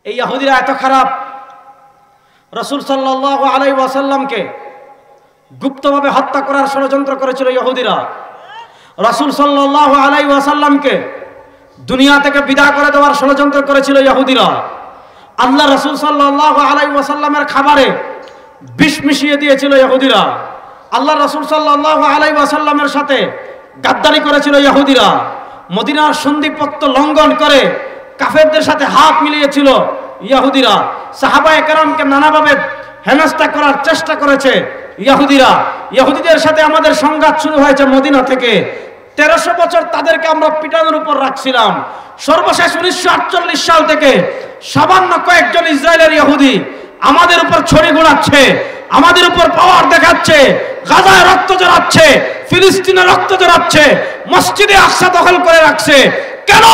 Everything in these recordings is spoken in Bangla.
এই ইহুদিরা এত খারাপ, রাসূল সাল্লাল্লাহু আলাইহি ওয়াসাল্লামকে গুপ্তভাবে হত্যা করার ষড়যন্ত্র করেছিল ইহুদিরা। রাসূল সাল্লাল্লাহু আলাইহি ওয়াসাল্লামকে দুনিয়া থেকে বিদায় করে দেওয়ার ষড়যন্ত্র করেছিল ইহুদিরা। আল্লাহ রাসূল সাল্লাল্লাহু আলাইহি ওয়াসাল্লামের খাবারে বিষ মিশিয়ে দিয়েছিল ইহুদিরা। আল্লাহ রাসূল সাল্লাল্লাহু আলাইহি ওয়াসাল্লামের সাথে গাদ্দারি করেছিল ইহুদিরা। মদিনার সন্ধিপত্র লঙ্ঘন করে কাফেরদের সাথে হাত মিলিয়েছিল ইহুদিরা। সাহাবায়ে কেরামকে নানাভাবে হেনস্থা করার চেষ্টা করেছে ইহুদিরা। ইহুদিদের সাথে আমাদের সংঘাত শুরু হয়েছে মদিনা থেকে। 1300 বছর তাদেরকে আমরা পিটানোর উপর রাখছিলাম। সর্বশেষ 1948 সাল থেকে সামান্য কয়েকজন ইসরায়েলের ইহুদি আমাদের উপর ছড়ি ঘোরাচ্ছে, আমাদের উপর পাওয়ার দেখাচ্ছে, গাজায় রক্ত ঝরাচ্ছে, ফিলিস্তিনে রক্ত ঝরাচ্ছে, মসজিদে আকসা দখল করে রাখছে। কেন?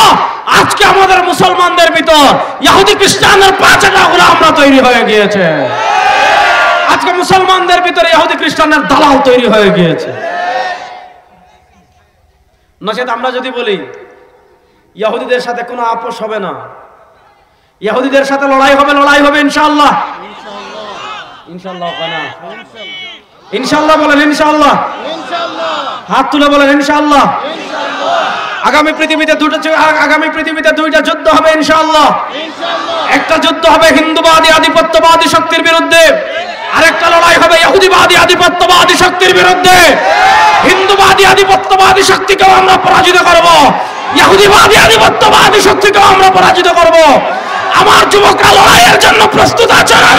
আজকে আমাদের মুসলমানদের ভিতর ইহুদি খ্রিস্টানদের পাঁচটা গোলামরা তৈরি হয়ে গিয়েছে। আজকে মুসলমানদের ভিতরে ইহুদি খ্রিস্টানের দালাল তৈরি হয়ে গিয়েছে। নচেত আমরা যদি বলি ইহুদিদের সাথে কোনো আপোষ হবে না, ইহুদিদের সাথে লড়াই হবে ইনশাআল্লাহ। ইনশাআল্লাহ না? ইনশাআল্লাহ বলেন ইনশাআল্লাহ। হাত তুলে বলেন ইনশাআল্লাহ। আগামী পৃথিবীতে দুইটা যুদ্ধ হবে ইনশাআল্লাহ। একটা যুদ্ধ হবে হিন্দুবাদী আধিপত্যবাদী শক্তির বিরুদ্ধে, আরেকটা লড়াই হবে ইহুদিবাদী আধিপত্যবাদী শক্তির বিরুদ্ধে। হিন্দুবাদী আধিপত্যবাদী শক্তিকেও আমরা পরাজিত করব, ইহুদিবাদী আধিপত্যবাদী শক্তিকেও আমরা পরাজিত করব। আমার যুবকরা লড়াইয়ের জন্য প্রস্তুত আছে না?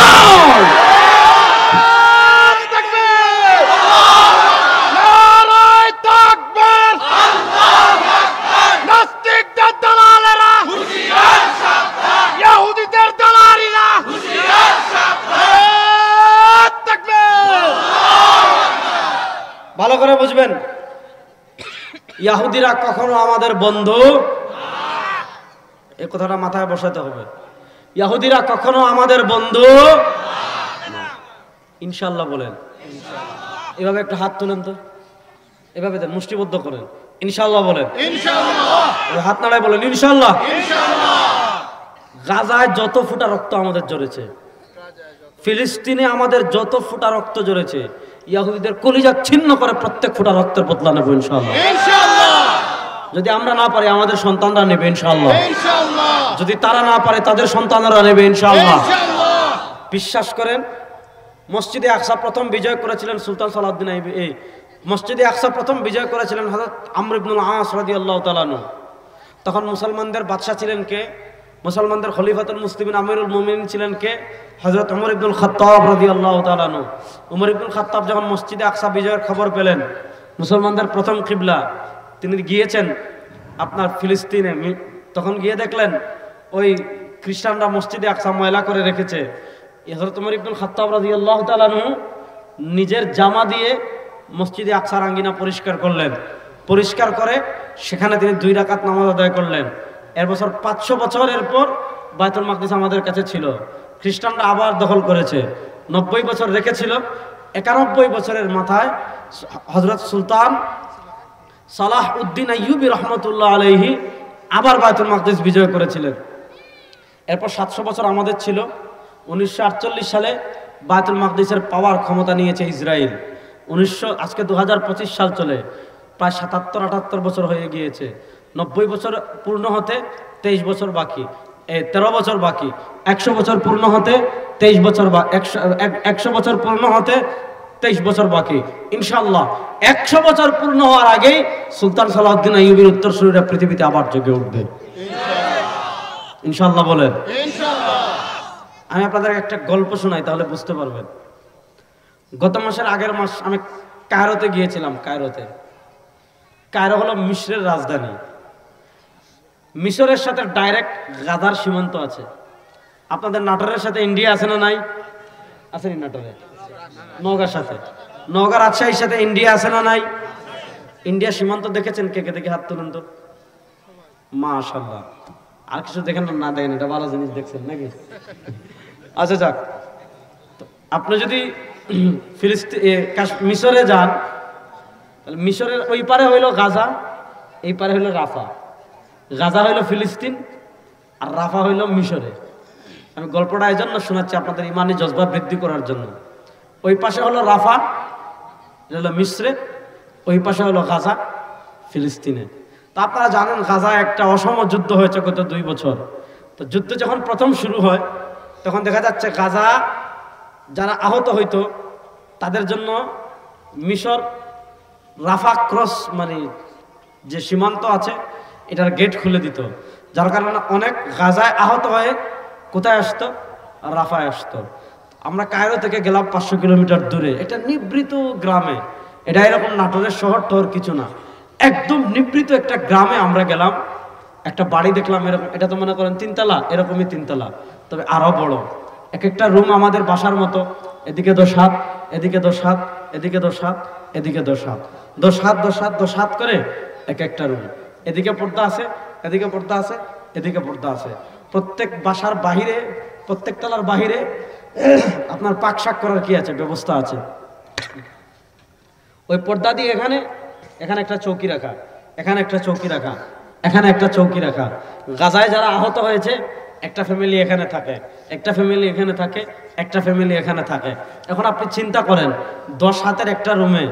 ভালো করে বুঝবেন, ইহুদিরা কখনো আমাদের বন্ধু, এই কথাটা মাথায় বসাতে হবে। ইহুদিরা কখনো আমাদের বন্ধু ইনশাআল্লাহ বলেন। এভাবে একটা হাত তুলেন তো, এভাবে দেন, মুষ্টিবদ্ধ করেন, ইনশাআল্লাহ বলেন। হাত নাড়ায় বলেন ইনশাআল্লাহ। গাজায় যত ফুটা রক্ত আমাদের ঝরেছে, ফিলিস্তিনে আমাদের যত ফুটা রক্ত ঝরেছে, ইহুদিদের কলিজা ছিন্ন করে প্রত্যেক ফুটা রক্তের বদলা নেব ইনশাআল্লাহ। যদি আমরা না পারি আমাদের সন্তানরা নেবে ইনশাআল্লাহ। যদি তারা না পারে তাদের সন্তানরা নেবে ইনশাআল্লাহ। বিশ্বাস করেন, মসজিদে আকসা প্রথম বিজয় করেছিলেন সুলতান সালাউদ্দিন আইয়ুবী। এই মসজিদে আকসা প্রথম বিজয় করেছিলেন হযরত আমর ইবনুল আস রাদিয়াল্লাহু তাআলা আনহু। তখন মুসলমানদের বাদশা ছিলেন কে? মুসলমানদের খলিফাতুল মুসলিমিন আমিরুল মুমিনিন ছিলেন কে? হযরত ওমর ইবনুল খাত্তাব রাদিয়াল্লাহু তাআলা আনহু। ওমর ইবনুল খাত্তাব যখন মসজিদে আকসা বিজয়ের খবর পেলেন, মুসলমানদের প্রথম কিবলা, তিনি গিয়েছেন আপনার ফিলিস্তিনে। তখন গিয়ে দেখলেন ওই খ্রিস্টানরা মসজিদে আকসা ময়লা করে রেখেছে। হযরত ওমর ইবনুল খাত্তাব রাদিয়াল্লাহু তাআলা আনহু নিজের জামা দিয়ে মসজিদে আকসার আঙ্গিনা পরিষ্কার করলেন। পরিষ্কার করে সেখানে তিনি 2 রাকাত নামাজ আদায় করলেন। এর বছর 500 বছরের পর বাইতুল মাকদিস আমাদের কাছে ছিল, খ্রিস্টানরা আবার দখল করেছে। 90 বছর রেখেছিল। 91 বছরের মাথায় হযরত সুলতান সালাহ উদ্দিন আইয়ুবী রহমতুল্লাহ আলাইহি আবার বাইতুল মাকদিস বিজয় করেছিলেন। এরপর 700 বছর আমাদের ছিল। 1948 সালে বাইতুল মাকদিসের পাওয়ার ক্ষমতা নিয়েছে ইসরায়েল। আজকে 2025 সাল চলে, প্রায় 77-78 বছর হয়ে গিয়েছে। 90 বছর পূর্ণ হতে 23 বছর বাকি, 13 বছর বাকি। 100 বছর পূর্ণ হতে 23 বছর, 100 বছর পূর্ণ হতে 23 বছর বাকি। ইনশাআল্লাহ 100 বছর পূর্ণ হওয়ার আগেই সুলতান সালাউদ্দিন আইয়ুবীর উত্তরসূরিরা পৃথিবীতে আবার জেগে উঠবে ইনশাআল্লাহ বলেন। আমি আপনাদের একটা গল্প শোনাই, তাহলে বুঝতে পারবেন। গত মাসের আগের মাস আমি কায়রোতে গিয়েছিলাম। কায়রো হলো মিশরের রাজধানী। মিশরের সাথে ডাইরেক্ট গাজার সীমান্ত আছে। আপনাদের নাটোরের সাথে ইন্ডিয়া আছে না নাই? আছে নি নাটোরে? নওগাঁর সাথে, নওগাঁর রাজশাহীর সাথে ইন্ডিয়া আছে না নাই? ইন্ডিয়া সীমান্ত দেখেছেন? কে কে দেখে হাত তুলুন তো। মাশাআল্লাহ। আর কিছু দেখেন না দেখেন, এটা ভালো জিনিস দেখছেন নাকি? আচ্ছা যাক, আপনি যদি মিশরে যান, তাহলে মিশরের ওই পারে হইল গাজা, এই পারে হইল রাফা। গাজা হইল ফিলিস্তিন আর রাফা হইল মিশরে। আমি গল্পটা এই জন্য শোনাচ্ছি আপনাদের ইমানি জজবা বৃদ্ধি করার জন্য। ওই পাশে হলো রাফা, এটা হলো মিসরে, ওই পাশে হলো গাজা, ফিলিস্তিনে। তো আপনারা জানেন গাজা একটা অসম যুদ্ধ হয়েছে গত 2 বছর। তো যুদ্ধ যখন প্রথম শুরু হয় তখন দেখা যাচ্ছে গাজা যারা আহত হইতো তাদের জন্য মিশর রাফা ক্রস মানে যে সীমান্ত আছে এটার গেট খুলে দিত, যার কারণে অনেক গাজায় আহত হয়ে কোথায় আসতো? রাফায় আসতো। আমরা কায়রো থেকে গেলাম 500 কিলোমিটার দূরে, এটা নিভৃত গ্রামে, এটা এরকম নাটোরের শহর টহর কিছু না, একদম নিভৃত একটা গ্রামে আমরা গেলাম। একটা বাড়ি দেখলাম এরকম, এটা তো মনে করেন 3 তলা, এরকমই 3 তলা, তবে আরো বড়। এক একটা রুম আমাদের বাসার মতো, এদিকে 2 হাত, এদিকে 2 হাত, এদিকে 2 হাত, এদিকে 2 হাত, 2 হাত 2 হাত 2 হাত করে এক একটা রুম। এদিকে পর্দা আছে, এদিকে পর্দা আছে, এদিকে পর্দা আছে। প্রত্যেক বাসার বাহিরে, প্রত্যেক তলার বাহিরে আপনার পাক শাক করার কি আছে? ব্যবস্থা আছে। ওই পর্দা দিয়ে এখানে এখানে একটা চৌকি রাখা, এখানে একটা চৌকি রাখা, এখানে একটা চৌকি রাখা। গাজায় যারা আহত হয়েছে একটা ফ্যামিলি এখানে থাকে, একটা ফ্যামিলি এখানে থাকে, একটা ফ্যামিলি এখানে থাকে। এখন আপনি চিন্তা করেন 10 হাতের একটা রুমে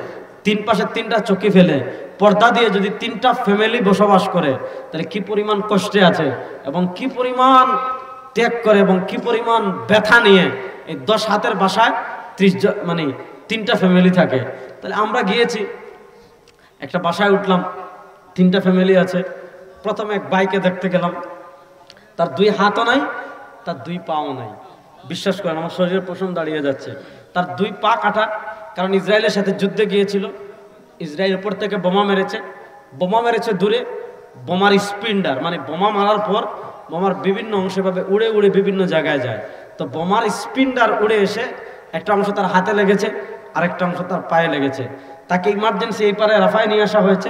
3 পাশে 3টা চৌকি ফেলে পর্দা দিয়ে যদি 3টা ফ্যামিলি বসবাস করে তাহলে কি পরিমাণ কষ্টে আছে এবং কি পরিমাণ ত্যাগ করে এবং কি পরিমাণ ব্যথা নিয়ে এই 10 হাতের বাসায় 30 মানে 3টা ফ্যামিলি থাকে। তাহলে আমরা গিয়েছি একটা বাসায় উঠলাম, 3টা ফ্যামিলি আছে। প্রথমে এক বাইকে দেখতে গেলাম, তার 2 হাতও নাই, তার 2 পাও নাই। বিশ্বাস করেন আমার শরীরের পশম দাঁড়িয়ে যাচ্ছে। তার 2 পা কাটা, কারণ ইসরায়েলের সাথে যুদ্ধে গিয়েছিল। ইসরায়েল উপর থেকে বোমা মেরেছে, বোমা মেরেছে দূরে। বোমার স্পিন্ডার মানে বোমা মারার পর বোমার বিভিন্ন অংশভাবে উড়ে উড়ে বিভিন্ন জায়গায় যায়। তো বোমার স্পিন্ডার উড়ে এসে একটা অংশ তার হাতে লেগেছে, আরেকটা অংশ তার পায়ে লেগেছে। তাকে ইমার্জেন্সি এই পারে রাফায় নিয়ে আসা হয়েছে।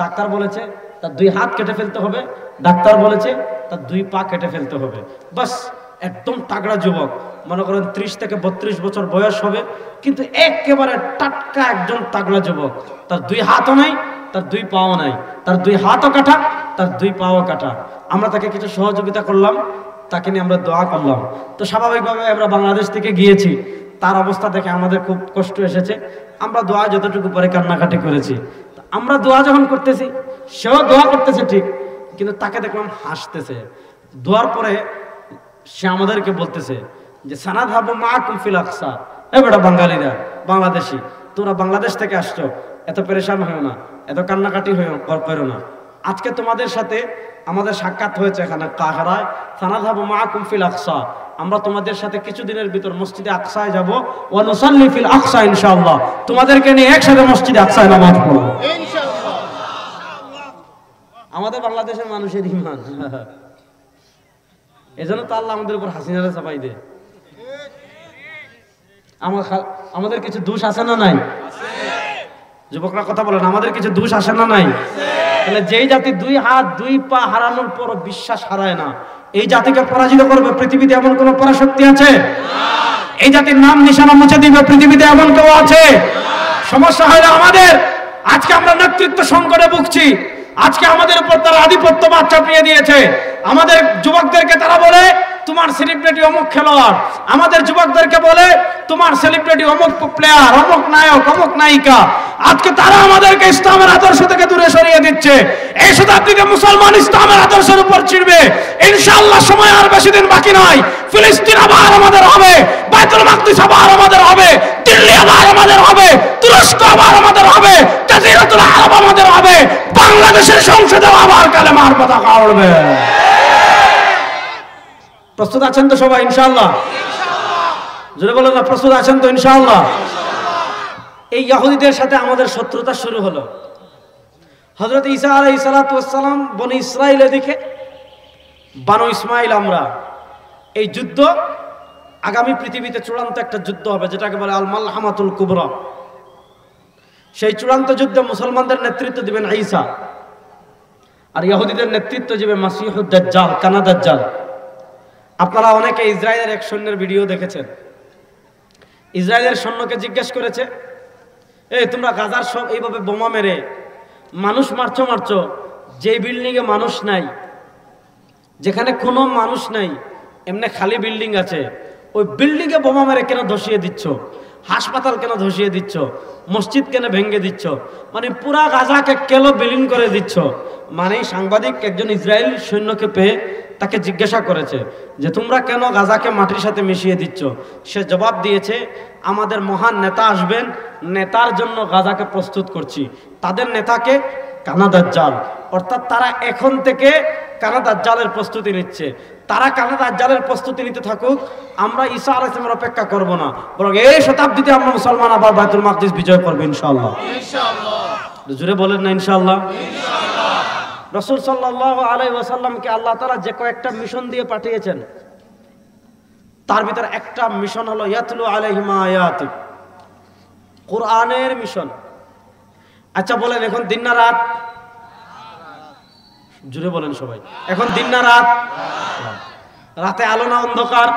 ডাক্তার বলেছে তার 2 হাত কেটে ফেলতে হবে, ডাক্তার বলেছে তার 2 পা কেটে ফেলতে হবে। বাস, একদম তাগড়া যুবক, মনে করেন 30 থেকে 32 বছর বয়স হবে, কিন্তু একেবারে টাটকা একজন তাগড়া যুবক। তার 2 হাতও নাই, তার 2 পাও নাই, তার 2 হাতও কাটা, তার 2 পাও কাটা। আমরা তাকে কিছু সহযোগিতা করলাম, তাকে নিয়ে আমরা দোয়া করলাম। তো স্বাভাবিকভাবে আমরা বাংলাদেশ থেকে গিয়েছি, তার অবস্থা দেখে আমাদের খুব কষ্ট এসেছে। আমরা দোয়া যতটুকু পরে কান্নাকাটি করেছি। আমরা দোয়া যখন করতেছি সেও দোয়া করতেছে ঠিক, কিন্তু তাকে দেখলাম হাসতেছে। দোয়ার পরে সে আমাদেরকে বলতেছে যে সানাযহাবু মাআকুম ফিল আকসা। এ বেটা বাঙালিরা, বাংলাদেশি, তোমরা বাংলাদেশ থেকে আসছো, এত পেরেশান হয়েও না, এত কান্নাকাটি করো না। আজকে তোমাদের সাথে আমাদের সাক্ষাৎ হয়েছে এখানে কাহরায়। সানাযহাবু মাআকুম ফিল আকসা, আমরা তোমাদের সাথে কিছুদিনের ভিতর মসজিদে আকসায় যাব। ওয়া নুসাল্লি ফিল আকসা ইনশাআল্লাহ, তোমাদেরকে নিয়ে একসাথে মসজিদে আকসায় নামাজ পড়ব ইনশাআল্লাহ। আমাদের বাংলাদেশের মানুষের ঈমান, এজন্য তো আল্লাহ আমাদের উপর হাসিনারে চাপাই দেয়। আমাদের কিছু দোষ আছে না নাই? যুবকরা কথা বলেন, আমাদের কিছু দোষ আছে না নাই? তাহলে যেই জাতি 2 হাত 2 পা হারানোর পর বিশ্বাস হারায় না, এই জাতিকে পরাজিত করবে পৃথিবীতে এমন কোন পরাশক্তি আছে? এই জাতির নাম নিশানা মুছে দিবে পৃথিবীতে এমন কেউ আছে? সমস্যা হয় না আমাদের। আজকে আমরা নেতৃত্ব সংকটে ভুগছি, আজকে আমাদের উপর তারা আধিপত্যবাদ চাপিয়ে দিয়েছে। আমাদের যুবকদেরকে তারা বলে তোমার সেলিব্রিটি অমুক খেলোয়াড়, আমাদের যুবকদেরকে বলে তোমার সেলিব্রিটি অমুক প্লেয়ার, অমুক নায়ক, অমুক নায়িকা। আজকে তারা আমাদেরকে ইসলামের আদর্শ থেকে দূরে সরিয়ে দিচ্ছে। এই শতাব্দীতে মুসলমান ইসলামের আদর্শের উপর চিড়বে ইনশাআল্লাহ। সময় আর বেশি দিন বাকি নয়। ফিলিস্তিন আবার আমাদের হবে, বাইতুল মাকদিস আবার আমাদের হবে, দিল্লি আবার আমাদের হবে, তুরস্ক আবার আমাদের হবে, জাজিরাতুল আরব আমাদের হবে, বাংলাদেশের সংসদে আবার কালেমার পতাকা উড়বে। প্রস্তুত আছেন তো সবাই ইনশাআল্লাহ? জোরে বলেন না, প্রস্তুত আছেন তো ইনশাআল্লাহ? এই ইহুদিদের সাথে আমাদের শত্রুতা শুরু হলো। হযরত ঈসা আলাইহিস সালাতু ওয়াস সালাম বনি ইসরাইলের দিকে, বানু ইসমাইল আমরা। এই যুদ্ধ আগামী পৃথিবীতে চূড়ান্ত একটা যুদ্ধ হবে, যেটাকে বলে আল মালহামাতুল কুবরা। সেই চূড়ান্ত যুদ্ধে মুসলমানদের নেতৃত্ব দিবেন ঈসা, আর ইহুদিদের নেতৃত্ব দিবে মাসিহুদ দাজ্জাল, কানা দাজ্জাল। আপনারা অনেকে ইসরায়েলের এক সৈন্যের ভিডিও দেখেছেন। ইসরায়েলের সৈন্যকে জিজ্ঞেস করেছে, এই তোমরা গাজার সব এইভাবে বোমা মেরে মানুষ মারছো, যে বিল্ডিংয়ে মানুষ নাই, যেখানে কোনো মানুষ নাই, এমনি খালি বিল্ডিং আছে, ওই বিল্ডিংয়ে বোমা মেরে কেন ধসিয়ে দিচ্ছ? হাসপাতাল কেন ধসিয়ে দিচ্ছ? মসজিদ কেন ভেঙে দিচ্ছ? মানে পুরা গাজাকে কেন বিলীন করে দিচ্ছ? মানে সাংবাদিক একজন ইসরায়েল সৈন্যকে পেয়ে তাকে জিজ্ঞাসা করেছে যে তোমরা কেন গাজাকে মাটির সাথে মিশিয়ে দিচ্ছ? সে জবাব দিয়েছে, আমাদের মহান নেতা আসবেন, নেতার জন্য গাজাকে প্রস্তুত করছি। তাদের নেতাকে কানা দাজ্জাল, অর্থাৎ তারা এখন থেকে কানা দাজ্জালের প্রস্তুতি নিচ্ছে। তারা কানা দাজ্জালের প্রস্তুতি নিতে থাকুক, আমরা ঈসা আলাইহিস সালামের অপেক্ষা করব না, বরং এই শতাব্দীতে আমরা মুসলমান আবার বাইতুল মাকদিস বিজয় করব ইনশাআল্লাহ। জোরে বলেন না ইনশাআল্লাহ। রাসূল সাল্লাল্লাহু আলাইহি ওয়াসাল্লামকে আল্লাহ তাআলা যে কয়েকটা মিশন দিয়ে পাঠিয়েছেন, তার ভিতরে একটা মিশন হলো ইয়াতলু আলাইহিম আয়াতি, কোরআনের মিশন। আচ্ছা বলেন, এখন দিন না রাত? জুড়ে বলেন সবাই, এখন দিন না রাত? রাতে আলো না অন্ধকার?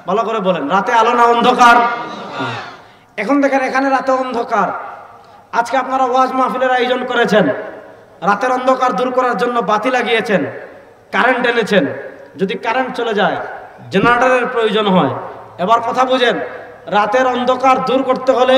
ভালো করে বলেন, রাতে আলো না অন্ধকার? এখন দেখেন এখানে রাতে অন্ধকার। আজকে আপনারা ওয়াজ মাহফিলের আয়োজন করেছেন, রাতের অন্ধকার দূর করার জন্য বাতি লাগিয়েছেন, কারেন্ট এনেছেন। যদি কারেন্ট চলে যায়, জেনারেটরের প্রয়োজন হয়। এবার কথা বুঝেন, রাতের অন্ধকার দূর করতে হলে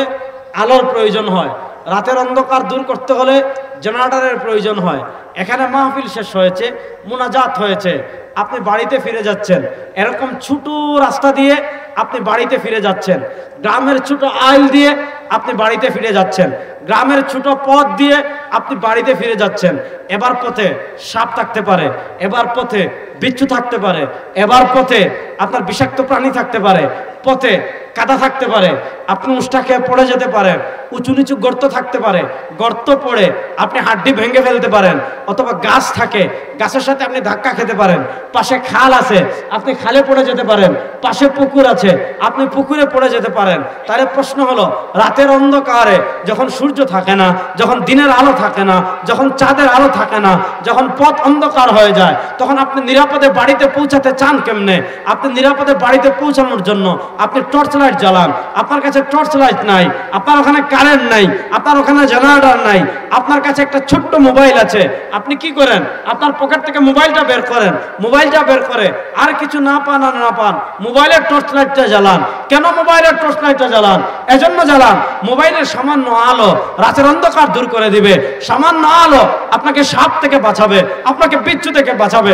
আলোর প্রয়োজন হয়, রাতের অন্ধকার দূর করতে হলে জেনারেটরের প্রয়োজন হয়। এখানে মাহফিল শেষ হয়েছে, মুনাজাত হয়েছে, আপনি বাড়িতে ফিরে যাচ্ছেন, এরকম ছোট রাস্তা দিয়ে আপনি বাড়িতে ফিরে যাচ্ছেন, গ্রামের ছোট আইল দিয়ে আপনি বাড়িতে ফিরে যাচ্ছেন, গ্রামের ছোট পথ দিয়ে আপনি বাড়িতে ফিরে যাচ্ছেন। এবার পথে সাপ থাকতে পারে, এবার পথে বিচ্ছু থাকতে পারে, এবার পথে আপনার বিষাক্ত প্রাণী থাকতে পারে, পথে কাদা থাকতে পারে, আপনি উষ্টা খেয়ে পড়ে যেতে পারেন, উঁচু নিচু গর্ত থাকতে পারে, গর্ত পড়ে আপনি হাড্ডি ভেঙে ফেলতে পারেন, অথবা গাছ থাকে, গাছের সাথে আপনি ধাক্কা খেতে পারেন, পাশে খাল আছে, আপনি খালে পড়ে যেতে পারেন, পাশে পুকুর আছে, আপনি পুকুরে পড়ে যেতে পারেন। তাহলে প্রশ্ন হলো, রাতের অন্ধকারে যখন সূর্য থাকে না, যখন দিনের আলো থাকে না, যখন চাঁদের আলো থাকে না, যখন পথ অন্ধকার হয়ে যায়, তখন আপনি নিরাপদে বাড়িতে পৌঁছাতে চান কেমনে? আপনি নিরাপদে বাড়িতে পৌঁছানোর জন্য আপনি টর্চ লাইট জ্বালান, আপনার কাছে টর্চ লাইট নাই, আপনার ওখানে কারেন্ট নাই, আপনার ওখানে জেনারেটর নাই, আপনার কাছে একটা ছোট্ট মোবাইল আছে, আপনি কি করেন? আপনার পকেট থেকে মোবাইলটা বের করেন, মোবাইলটা বের করে আর কিছু না পান আর না পান, মোবাইলের টর্চ লাইটটা জ্বালান। কেন মোবাইলের টর্চ লাইটটা জ্বালান? এজন্য জ্বালান, মোবাইলের সামান্য আলো রাতের অন্ধকার দূর করে দিবে, সামান্য আলো আপনাকে সাপ থেকে বাঁচাবে, আপনাকে বিচ্ছু থেকে বাঁচাবে,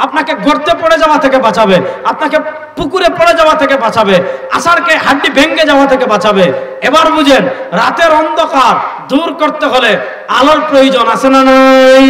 আপনাকে গর্তে পড়ে যাওয়া থেকে বাঁচাবে, আপনাকে পুকুরে পড়ে যাওয়া থেকে বাঁচাবে, আষাঢ়কে হাড্ডি ভেঙে যাওয়া থেকে বাঁচাবে। এবার বুঝেন, রাতের অন্ধকার দূর করতে হলে আলোর প্রয়োজন আছে না নাই?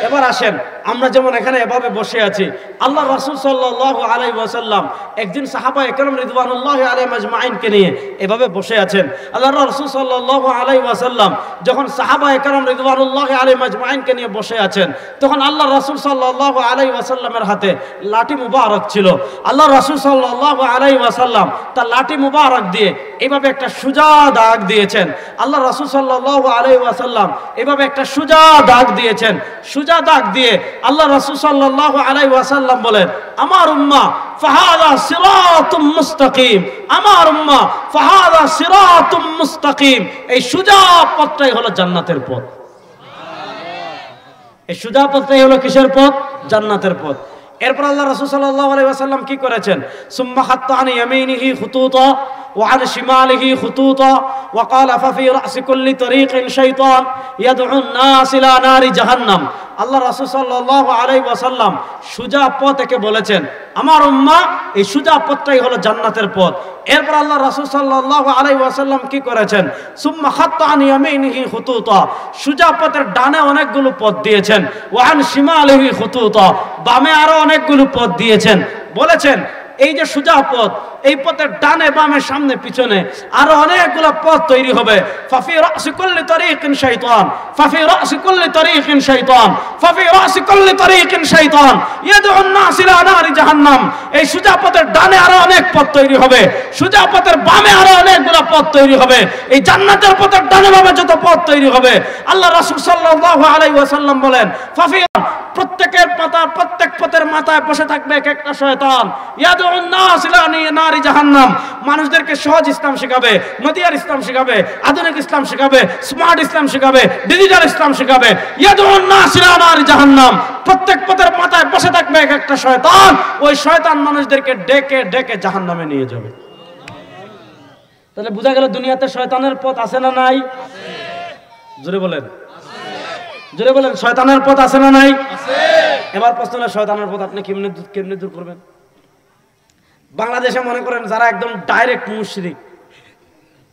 এবার আসেন, আমরা যেমন এখানে এভাবে বসে আছি, আল্লাহ রাসূল সাল্লাল্লাহু আলাইহি ওয়াসাল্লাম একদিন সাহাবা একরাম রিদওয়ানুল্লাহি আলাইহিম আজমাইনকে নিয়ে এভাবে বসে আছেন। আল্লাহ রাসূল সাল্লাল্লাহু আলাইহি ওয়াসাল্লাম যখন সাহাবা একরাম রিদওয়ানুল্লাহি আলাইহিম আজমাইনকে নিয়ে বসে আছেন, তখন আল্লাহ রাসূল সাল্লাল্লাহু আলাইহি ওয়াসাল্লামের হাতে লাঠি মুবারক ছিল। আল্লাহ রাসূল সাল্লাল্লাহু আলাইহি ওয়াসাল্লাম তার লাঠি মুবারক দিয়ে এভাবে একটা সুজা দাগ দিয়েছেন। আল্লাহ রাসূল সাল্লাল্লাহু আলাইহি ওয়াসাল্লাম এভাবে একটা সুজা দাগ দিয়েছেন। সুজা দাগ দিয়ে আল্লাহ রাসূল সাল্লাল্লাহু আলাইহি ওয়াসাল্লাম বলেন, আমার উম্মাহ ফাহাদা সিরাতুম মুস্তাকিম, আমার উম্মাহ ফাহাদা সিরাতুম মুস্তাকিম। এই সুজা পথটাই হলো জান্নাতের পথ। এই সুজা পথটাই হলো কিসের পথ? জান্নাতের পথ। এরপর আল্লাহ রাসূল সাল্লাল্লাহু আলাইহি ওয়াসাল্লাম কি করেছেন? সুম্মা খাত্তা আন ইয়ামিনিহি খুতুতা ওয়া আন শিমালিহি খুতুতা ওয়া ক্বালা ফাফি রাসি কুল্লি তরিকিন শাইতান ইয়াদউ আন-নাস ইলা নারি জাহান্নাম। আল্লাহ রাসূল সাল্লাল্লাহু আলাইহি ওয়াসাল্লাম সুজা পথ একে বলেছেন, আমার উম্মাহ এই সুজা পথটাই হলো জান্নাতের পথ। এরপর আল্লাহ রাসূল সাল্লাল্লাহু আলাইহি ওয়াসাল্লাম কি করেছেন? সুম্মা খাত্তা আন ইয়ামিনিহি খুতুতা, সুজা পথের ডানে অনেকগুলো পথ দিয়েছেন, ওয়া আন শিমালিহি খুতুতা, বামে আরো অনেকগুলো পথ দিয়েছেন। বলেছেন এই যে সুজা পথ, এই পথের ডানে বামে সামনে পিছনে আরো অনেকগুলো পথ তৈরি হবে। ফাফি রাসি কুল্লি তরিকিন শাইতান, ফাফি রাসি কুল্লি তরিকিন শাইতান, ফাফি রাসি কুল্লি তরিকিন শাইতান ইয়াদউ আন-নাস ইলা নারি জাহান্নাম। এই সুজা পথের ডানে আরো অনেক পথ তৈরি হবে, সুজা পথের বামে আরো অনেকগুলো পথ তৈরি হবে। এই জান্নাতের পথের ডানে বামে যত পথ তৈরি হবে, আল্লাহ রাসূল সাল্লাল্লাহু আলাইহি ওয়াসাল্লাম বলেন, ফাফি প্রত্যেকের পাতার প্রত্যেক পথের মাথায় বসে থাকবে এক একটা শয়তান। ইয়াদউন নাস ইলা নারি জাহান্নাম, মানুষদেরকে সহজ ইসলাম শেখাবে, মদিয়ার ইসলাম শেখাবে, আধুনিক ইসলাম শেখাবে, স্মার্ট ইসলাম শেখাবে, ডিজিটাল ইসলাম শেখাবে। ইয়াদউন নাস ইলা নারি জাহান্নাম, প্রত্যেক পথের মাথায় বসে থাকবে এক একটা শয়তান। ওই শয়তান মানুষদেরকে ডেকে ডেকে জাহান্নামে নিয়ে যাবে। তাহলে বোঝা গেল দুনিয়াতে শয়তানের পথ আছে না নাই? জোরে বলেন, জোরে বলেন, শয়তানের পথ আছে না নাই? এবার প্রশ্ন হলো, শয়তানের পথ আপনি কেমনে দূর করবেন? বাংলাদেশে মনে করেন যারা একদম ডাইরেক্ট মুশরিক,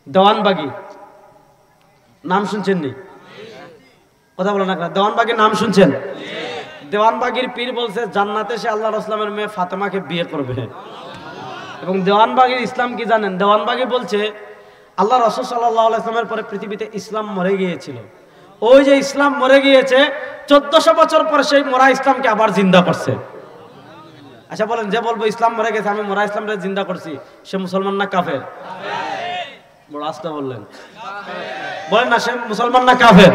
দেওয়ানবাগী, নাম শুনছেন নি? কথা বলেন না, দেওয়ানবাগীর নাম শুনছেন? দেওয়ানবাগীর পীর বলছে জান্নাতে সে আল্লাহ রাসূলের মেয়ে ফাতেমাকে বিয়ে করবে। এবং দেওয়ানবাগীর ইসলাম কি জানেন? দেওয়ানবাগী বলছে আল্লাহ রাসূল সাল্লাল্লাহু আলাইহি ওয়াসাল্লামের পরে পৃথিবীতে ইসলাম মরে গিয়েছিল। ওই যে ইসলাম মরে গিয়েছে 1400 বছর পরে সেই মরা ইসলামকে আবার জিন্দা করছে। আচ্ছা বলেন, যে বলবো ইসলাম মরে গেছে, আমি মরা ইসলামকে জিন্দা করছি, সে মুসলমান না কাফের? বড় আস্তে বললেন, বলেন না, সে মুসলমান না কাফের?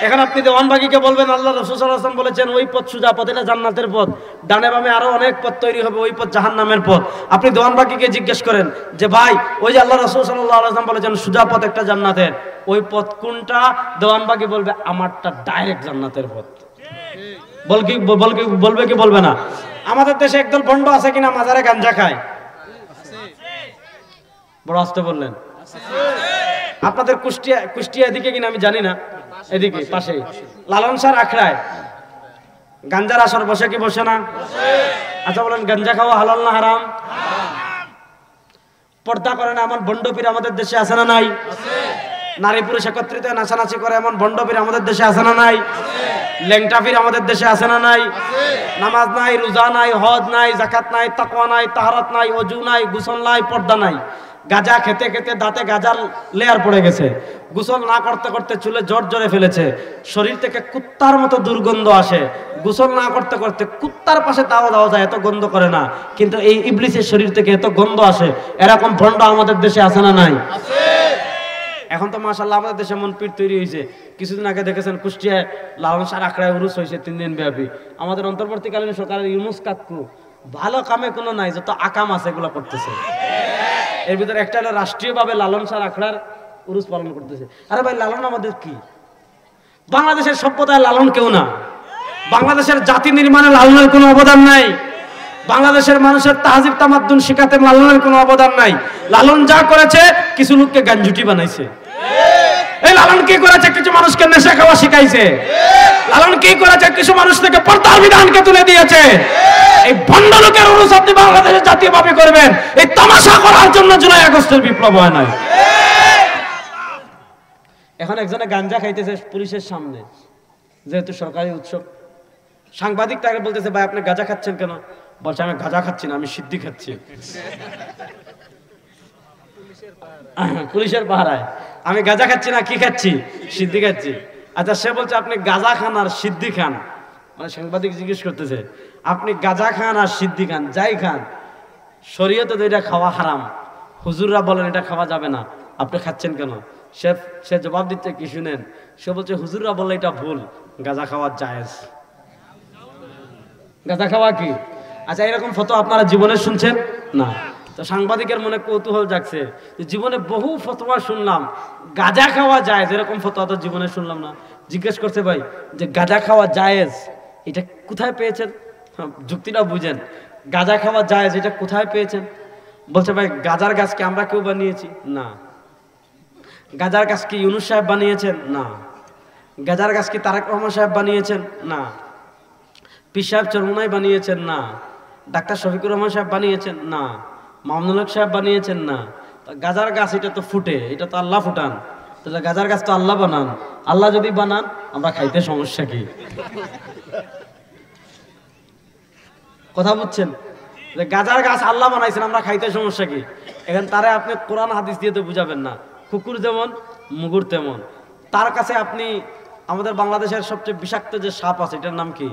এখন আপনি দেওয়ানবাগীকে বলবেন আল্লাহ রাসূল সাল্লাল্লাহু আলাইহি ওয়াসাল্লাম বলেছেন ওই পথ সোজা পথ, এটা জান্নাতের পথ, ডানে বামে আরো অনেক পথ তৈরি হবে, ওই পথ জাহান্নামের পথ। আপনি দেওয়ানবাগীকে জিজ্ঞেস করেন যে ভাই, ওই যে আল্লাহ রাসূল সাল্লাল্লাহু আলাইহি ওয়াসাল্লাম বলেছেন সোজা পথ একটা জান্নাতের, ওই পথ কোনটা? দেওয়ানবাগী বলবে আমারটা ডাইরেক্ট জান্নাতের পথ। বলবে কি বলবে না? আমাদের দেশে একদল ভণ্ড আছে কিনা মাজারে গাঞ্জা খায়? বড় আস্তে বললেন। আপনাদের কুষ্টিয়া এদিকে কিনা আমি জানি না, এদিকে পাশে লালন শাহ আখড়ায় গাঞ্জার আসর বসে কি বসে না? আচ্ছা বলেন, গাঞ্জা খাওয়া হালাল না হারাম? পর্দা করে না এমন ভণ্ড পীর আমাদের দেশে আছে না নাই? নারী পুরুষ একত্রিত নাচানাচি করে এমন ভণ্ড পীর আমাদের দেশে আছে না নাই? ল্যাংটা পীর আমাদের দেশে আছে না নাই? নামাজ নাই, রোজা নাই, হজ নাই, যাকাত নাই, তাকওয়া নাই, তাহারাত নাই, ওযু নাই, গোসল নাই, পর্দা নাই। গাঁজা খেতে খেতে দাঁতে গাঁজার লেয়ার পড়ে গেছে, গোসল না করতে করতে চুলে জট জড়ে ফেলেছে, শরীর থেকে কুত্তার মতো দুর্গন্ধ আসে, গোসল না করতে করতে কুত্তার পাশে দাওয়া যায়, এত গন্ধ করে না, কিন্তু এই ইবলিসের শরীর থেকে এত গন্ধ আসে। এরকম ভণ্ড আমাদের দেশে আছে না নাই? এখন তো মাশাআল্লাহ আমাদের দেশে এমন পীর তৈরি হয়েছে। কিছুদিন আগে দেখেছেন কুষ্টিয়ায় লালন শাহ আখড়ায় উরুস হয়েছে 3 দিন ব্যাপী। আমাদের অন্তর্বর্তীকালীন সরকারের ইউনুস কাকু ভালো কামে কোনো নাই, যত আকাম আছে এগুলো করতেছে। এর ভিতরে একটা হলো রাষ্ট্রীয়ভাবে লালন শাহ আখড়ার উরুস পালন করতেছে। আরে ভাই, লালন আমাদের কি? বাংলাদেশের সভ্যতায় লালন কেউ না। বাংলাদেশের জাতি নির্মাণে লালনের কোনো অবদান নাই। বাংলাদেশের মানুষের তাহজিব তামাদ্দুন শিখাতে লালনের কোনো অবদান নাই। লালন যা করেছে কিছু লোককে গাঞ্জুটি বানাইছে। এই লালন কি করেছে? কিছু মানুষকে নেশা খাওয়া শিখাইছে। লালন কি করেছে? কিছু মানুষ থেকে পর্দার বিধানকে তুলে দিয়েছে। এই ভণ্ড লোকের উরুস আপনি বাংলাদেশে জাতীয়ভাবে করবেন, এই তামাশা করার জন্য জুলাই আগস্টের বিপ্লব হয় নাই। এখন একজনে গাঞ্জা খাইতেছে পুলিশের সামনে, যেহেতু সরকারি উৎসব। সাংবাদিক তাকে বলতেছে ভাই আপনি গাঁজা খাচ্ছেন কেন? বলছে আমি গাঁজা খাচ্ছি না, আমি সিদ্ধি খাচ্ছি। পুলিশের পাহারায় আমি গাঁজা খাচ্ছি না, কি খাচ্ছি? সিদ্ধি খাচ্ছি। আচ্ছা, সে বলছে আপনি গাঁজা খান আর সিদ্ধি খান, মানে সাংবাদিক জিজ্ঞেস করতেছে আপনি গাঁজা খান আর সিদ্ধি খান, যাই খান, শরীয়তে তো এটা খাওয়া হারাম, হুজুররা বলেন এটা খাওয়া যাবে না, আপনি খাচ্ছেন কেন? সে জবাব দিচ্ছে কি শুনেন, সে বলছে হুজুররা বললে এটা ভুল, গাঁজা খাওয়া জায়েজ। গাঁজা খাওয়া কি? আচ্ছা, এরকম ফতোয়া আপনারা জীবনে শুনছেন না? তো সাংবাদিকের মনে কৌতূহল জাগছে, জীবনে বহু ফতোয়া শুনলাম, গাঁজা খাওয়া জায়েজ, এরকম ফতোয়া তো জীবনে শুনলাম না। জিজ্ঞেস করছে ভাই যে গাঁজা খাওয়া জায়েজ এটা কোথায় পেয়েছেন? যুক্তিটা বুঝেন, গাঁজা খাওয়া জায়েজ এটা কোথায় পেয়েছেন? বলছে ভাই গাঁজার গাছ কি আমরা কেউ বানিয়েছি? না। গাঁজার গাছ কি ইউনুস সাহেব বানিয়েছেন? না। গাঁজার গাছ কি তারেক রহমান সাহেব বানিয়েছেন? না। পীর সাহেব চরমোনাই বানিয়েছেন? না। ডাক্তার শফিকুর রহমান সাহেব বানিয়েছেন? না। মামুনুল হক সাহেব বানিয়েছেন? না। গাঁজার গাছ এটা তো ফুটে, এটা তো আল্লাহ ফুটান, তাহলে গাঁজার গাছ তো আল্লাহ বানান। আল্লাহ যদি বানান আমরা খাইতে সমস্যা কি? কথা বুঝছেন? গাঁজার গাছ আল্লাহ বানাইছেন, আমরা খাইতে সমস্যা কি? এখন তারে আপনি কোরআন হাদিস দিয়ে তো বুঝাবেন না। কুকুর যেমন মুগুর তেমন, তার কাছে আপনি আমাদের বাংলাদেশের সবচেয়ে বিষাক্ত যে সাপ আছে এটার নাম কি?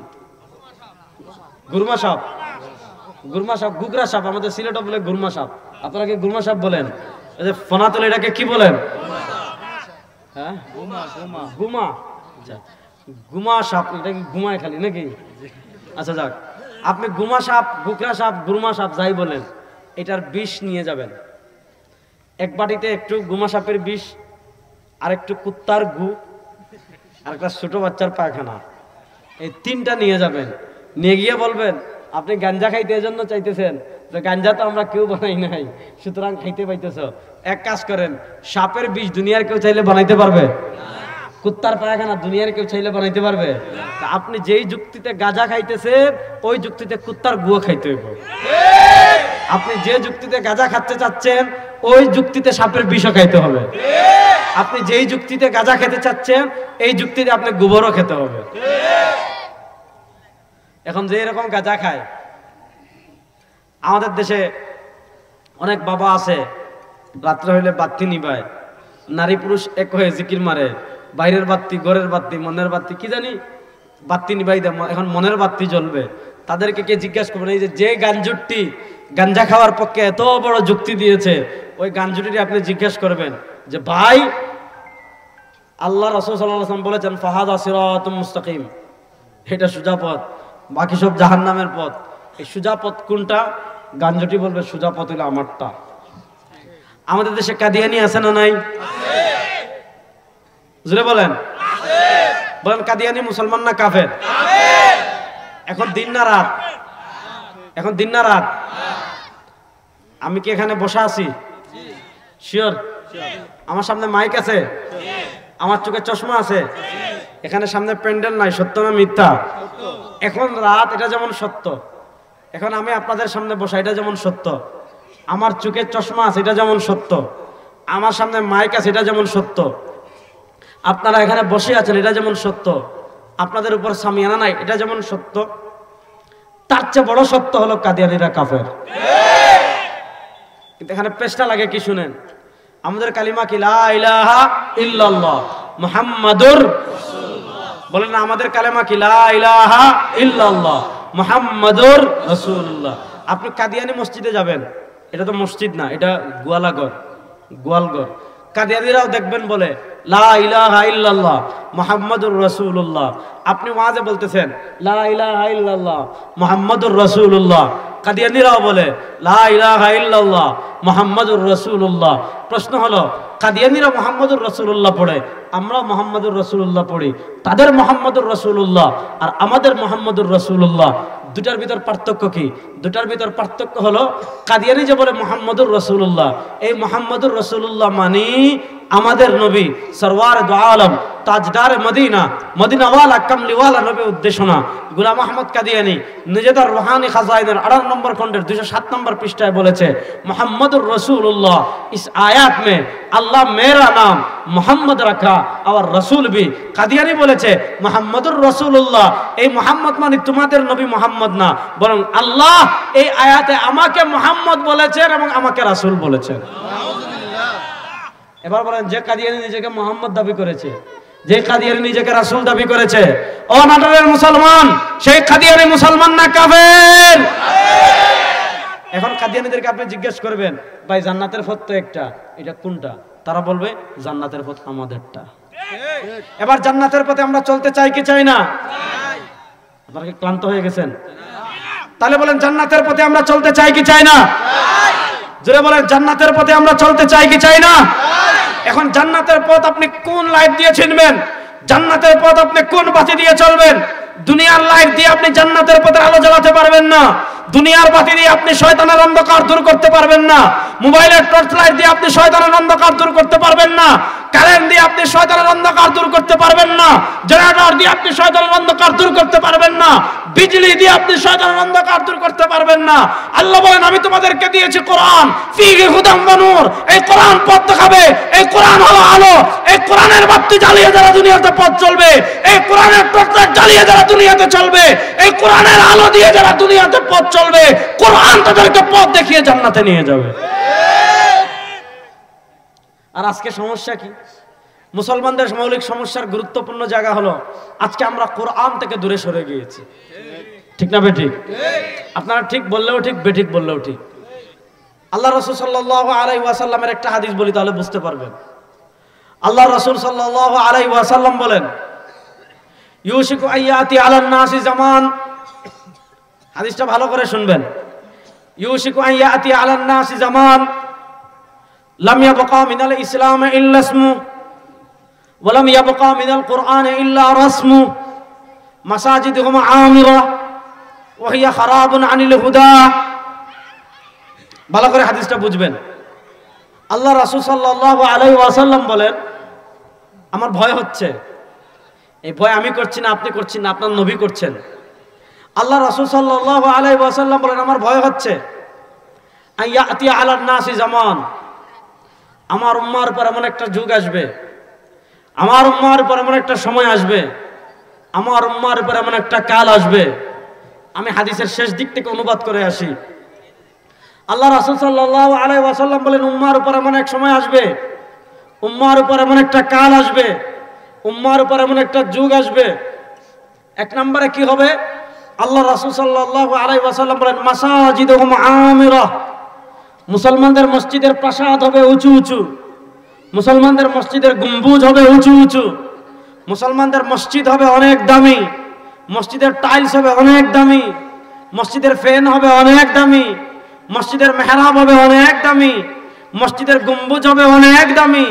গুরমা সাপ। গুরমা সাপ, গুগরা সাপ, আমাদের সিলেটে বলে গুরমা সাপ। আপনারা কি গুরমা সাপ বলেন? এই যে ফনাতলে এটাকে কি বলেন? হ্যাঁ, গুমা। আচ্ছা, গুমা সাপ, এটা কি ঘুমায় খালি নাকি? আচ্ছা যাক, আপনি গুমা সাপ, গুকরা সাপ, গুরমা সাপ যাই বলেন, এটার বিষ নিয়ে যাবেন। এক বাটিতে একটু গুমা সাপের বিষ, আর একটু কুত্তার গু, আর একটা ছোট বাচ্চার পায়খানা, এই তিনটা নিয়ে যাবেন। নিয়ে গিয়ে বলবেন আপনি গাঞ্জা খাইতে এজন্য চাইতেছেন, যে গাঞ্জা তো আমরা কেউ বানাই নাই, সুতরাং খাইতে পাইতেছ। এক কাজ করেন, সাপের বিষ দুনিয়ার কেউ চাইলে বানাইতে পারবে? কুত্তার পায়খানা দুনিয়ার কেউ চাইলে বানাইতে পারবে? আপনি যেই যুক্তিতে গাঁজা খাইতেছেন ওই যুক্তিতে কুত্তার গুয়া খাইতে হইব। আপনি যে যুক্তিতে গাঁজা খাচ্ছে চাচ্ছেন ওই যুক্তিতে সাপের বিষও খাইতে হবে। আপনি যেই যুক্তিতে গাঁজা খেতে চাচ্ছেন এই যুক্তিতে আপনি গোবরও খেতে হবে। এখন যে এরকম গাঁজা খায়, আমাদের দেশে অনেক বাবা আছে রাত্রে হইলে বাতি নিবায়, নারী পুরুষ এক হয়ে জিকির মারে, বাইরের বাতি, ঘরের বাতি, মনের বাতি, কি জানি বাতি নিবাই দেয়, এখন মনের বাতি জ্বলবে। তাদেরকে কে জিজ্ঞাসা করবেন, এই যে গাঞ্জুটি গাঞ্জা খাওয়ার পক্ষে এত বড় যুক্তি দিয়েছে, ওই গাঞ্জুটি আপনি জিজ্ঞাসা করবেন যে ভাই, আল্লাহ রাসূল সাল্লাল্লাহু আলাইহি ওয়াসাল্লাম বলেছেন ফাহাদা সিরাতুম মুস্তাকিম, এটা সোজা পথ, বাকি সব জাহান্নামের পথ। এই সোজা পথ কোনটা? গাঞ্জুটি বলবে সোজা পথ হলো আমারটা। আমাদের দেশে কাদিয়ানি আছে না নাই? জোরে বলেন, বলেন কাদিয়ানি মুসলমান না কাফের? এখন দিন না রাত? এখন দিন না রাত? আমি কি এখানে বসে আছি? শিওর? আমার সামনে মাইক আছে, আমার চোখে চশমা আছে, এখানে সামনে প্যান্ডেল নাই, সত্য না মিথ্যা? এখন রাত, এটা যেমন সত্য, এখন আমি আপনাদের সামনে বসা, এটা যেমন সত্য, আমার চোখে চশমা আছে, এটা যেমন সত্য, আমার সামনে মাইক আছে, এটা যেমন সত্য, আপনারা এখানে বসে আছেন, এটা যেমন সত্য, আপনাদের উপর সামিয়ানা নাই, এটা যেমন সত্য, তার চেয়ে বড় সত্য হলো কাদিয়ানীরা কাফের। কিন্তু এখানে পেশটা লাগে কি শুনেন, আমাদের কালিমা কি লা ইলাহা ইল্লাল্লাহ মুহাম্মাদুর রাসূলুল্লাহ। বলেন না আমাদের কালিমা কি লা ইলাহা ইল্লাল্লাহ মুহাম্মাদুর রাসূলুল্লাহ। আপনি কাদিয়ানী মসজিদে যাবেন, এটা তো মসজিদ না, এটা গোয়ালাঘর, গোয়ালঘর। কাদিয়ানীরাও দেখবেন বলে লা ইলাহা ইল্লাল্লাহ মুহাম্মাদুর রাসূলুল্লাহ। আপনি ওয়াজে বলতেছেন লা ইলাহা ইল্লাল্লাহ মুহাম্মাদুর রাসূলুল্লাহ, কাদিয়ানীরাও বলে লা ইলাহা ইল্লাল্লাহ মুহাম্মাদুর রাসূলুল্লাহ। প্রশ্ন হলো, কাদিয়ানীরা মুহাম্মাদুর রাসূলুল্লাহ পড়ে, আমরা মুহাম্মাদুর রাসূলুল্লাহ পড়ি, তাদের মুহাম্মাদুর রাসূলুল্লাহ আর আমাদের মুহাম্মাদুর রাসূলুল্লাহ, দুটার ভিতর পার্থক্য কি? দুটার ভিতর পার্থক্য হলো, কাদিয়ানী যে বলে মুহাম্মাদুর রাসূলুল্লাহ, এই মুহাম্মাদুর রাসূলুল্লাহ মানে আমাদের নবী সরওয়ার দু আলম তাজদার মদিনা, মদিনাওয়ালা কামলিওয়ালা নবী উদ্দেশ্য না। গোলাম আহমদ কাদিয়ানী নিজেদের রুহানি খাজাইনের 18 নম্বর খণ্ডের 207 নম্বর পৃষ্ঠায় বলেছে মুহাম্মাদুর রাসূলুল্লাহ, इस आयत में अल्लाह मेरा नाम मोहम्मद रखा और रसूल भी। কাদিয়ানী বলেছে মুহাম্মাদুর রাসূলুল্লাহ, এই মুহাম্মদ মানে তোমাদের নবী মুহাম্মদ না, বরং আল্লাহ এই আয়াতে আমাকে মুহাম্মদ বলেছেন এবং আমাকে রাসূল বলেছেন। এবার বলেন, যে কাদিয়ানী নিজেকে মুহাম্মদ দাবি করেছে, যে কাদিয়ানী নিজেকে রাসূল দাবি করেছে, ও নাটোরের মুসলমান, সেই কাদিয়ানী মুসলমান না কাফের? এখন কাদিয়ানীদেরকে আপনি জিজ্ঞেস করবেন ভাই জান্নাতের পথ তো একটা, এটা কোনটা? তারা বলবে জান্নাতের পথ আমাদেরটা। এবার জান্নাতের পথে আমরা চলতে চাই কি চাই না? আপনারা কি ক্লান্ত হয়ে গেছেন? তাহলে বলেন জান্নাতের পথে আমরা চলতে চাই কি চাই না? জোরে বলেন, জান্নাতের পথে আমরা চলতে চাই কি চাই না? এখন জান্নাতের পথ আপনি কোন লাইট দিয়ে চিনবেন? জান্নাতের পথ আপনি কোন বাতি দিয়ে চলবেন? দুনিয়ার লাইট দিয়ে আপনি জান্নাতের পথে আলো জ্বালাতে পারবেন না, দুনিয়ার বাতি দিয়ে আপনি শয়তানের অন্ধকার দূর করতে পারবেন না, মোবাইলের টর্চ লাইট দিয়ে আপনি শয়তানের অন্ধকার দূর করতে পারবেন না, কারেন্ট দিয়ে আপনি শয়তানের অন্ধকার দূর করতে পারবেন না, জেনারেটর দিয়ে আপনি শয়তানের অন্ধকার দূর করতে পারবেন না, বিজলি দিয়ে আপনি শয়তানের অন্ধকার দূর করতে পারবেন না। আল্লাহ বলেন আমি তোমাদেরকে দিয়েছি কোরআন, ফীহি হুদাম ওয়া নূর, এই কোরআন পথ দেখাবে, এই কোরআন হলো আলো, এই কোরআনের বাতি জ্বালিয়ে যারা দুনিয়াতে পথ চলবে, এই কোরআনের টর্চ লাইট জ্বালিয়ে যারা দুনিয়াতে চলবে, এই কোরআনের আলো দিয়ে যারা দুনিয়াতে পথ চলবে, কোরআন তাদেরকে পথ দেখিয়ে জান্নাতে নিয়ে যাবে। আর আজকে সমস্যা কি? মুসলমানদের মৌলিক সমস্যার গুরুত্বপূর্ণ জায়গা হলো আজকে আমরা কোরআন থেকে দূরে সরে গিয়েছি। ঠিক না বেঠিক? আপনারা ঠিক বললেও ঠিক, বেঠিক বললেও ঠিক। আল্লাহ রাসূল সাল্লাল্লাহু আলাইহি ওয়াসাল্লামের একটা হাদিস বলি তাহলে বুঝতে পারবেন। আল্লাহ রাসূল সাল্লাল্লাহু আলাইহি ওয়াসাল্লাম বলেন ইউশিকু আইয়াতি আলান নাসি জামান, হাদিসটা ভালো করে শুনবেন। ইউশিকু আইয়াতি আলান নাসি জামান লাম ইয়াবকা মিনাল ইসলাম ইল্লা ইসমু ওয়া লাম ইয়াবকা মিনাল কুরআন ইল্লা রাসমু মাসাজিদুহুম আমিরা ওয়া হিয়া খারাবুন আনিল হুদা। ভালো করে হাদিসটা বুঝবেন। আল্লাহ রাসূল সাল্লাল্লাহু আলাইহি ওয়াসাল্লাম বলেন, আমার ভয় হচ্ছে। এই ভয় আমি করছি না, আপনি করছেন না, আপনার নবী করছেন। আল্লাহ রাসূল সাল্লাল্লাহু আলাইহি ওয়াসাল্লাম বলেন, আমার ভয় হচ্ছে আইয়াতি আলান নাসি জামান, আমার উম্মার উপর এমন একটা যুগ আসবে, আমার উম্মার উপর এমন একটা সময় আসবে, আমার উম্মার উপর এমন একটা কাল আসবে। আমি হাদিসের শেষ দিক থেকে অনুবাদ করে আসি। আল্লাহ রাসূল সাল্লাল্লাহু আলাইহি ওয়াসাল্লাম বলেন, উম্মার উপর এমন এক সময় আসবে, উম্মার উপর এমন একটা কাল আসবে, উম্মার উপর এমন একটা যুগ আসবে। এক নম্বরে কি হবে? আল্লাহ রাসূল সাল্লাল্লাহু আলাইহি ওয়াসাল্লাম বলেন, মাসাজিদুহুম আমিরা, মুসলমানদের মসজিদের প্রাসাদ হবে উঁচু উঁচু, মুসলমানদের মসজিদের গম্বুজ হবে উঁচু উঁচু, মুসলমানদের মসজিদ হবে অনেক দামি, মসজিদের টাইলস হবে অনেক দামি, মসজিদের ফ্যান হবে অনেক দামি, মসজিদের মেহরাব হবে অনেক দামি, মসজিদের গম্বুজ হবে অনেক দামি,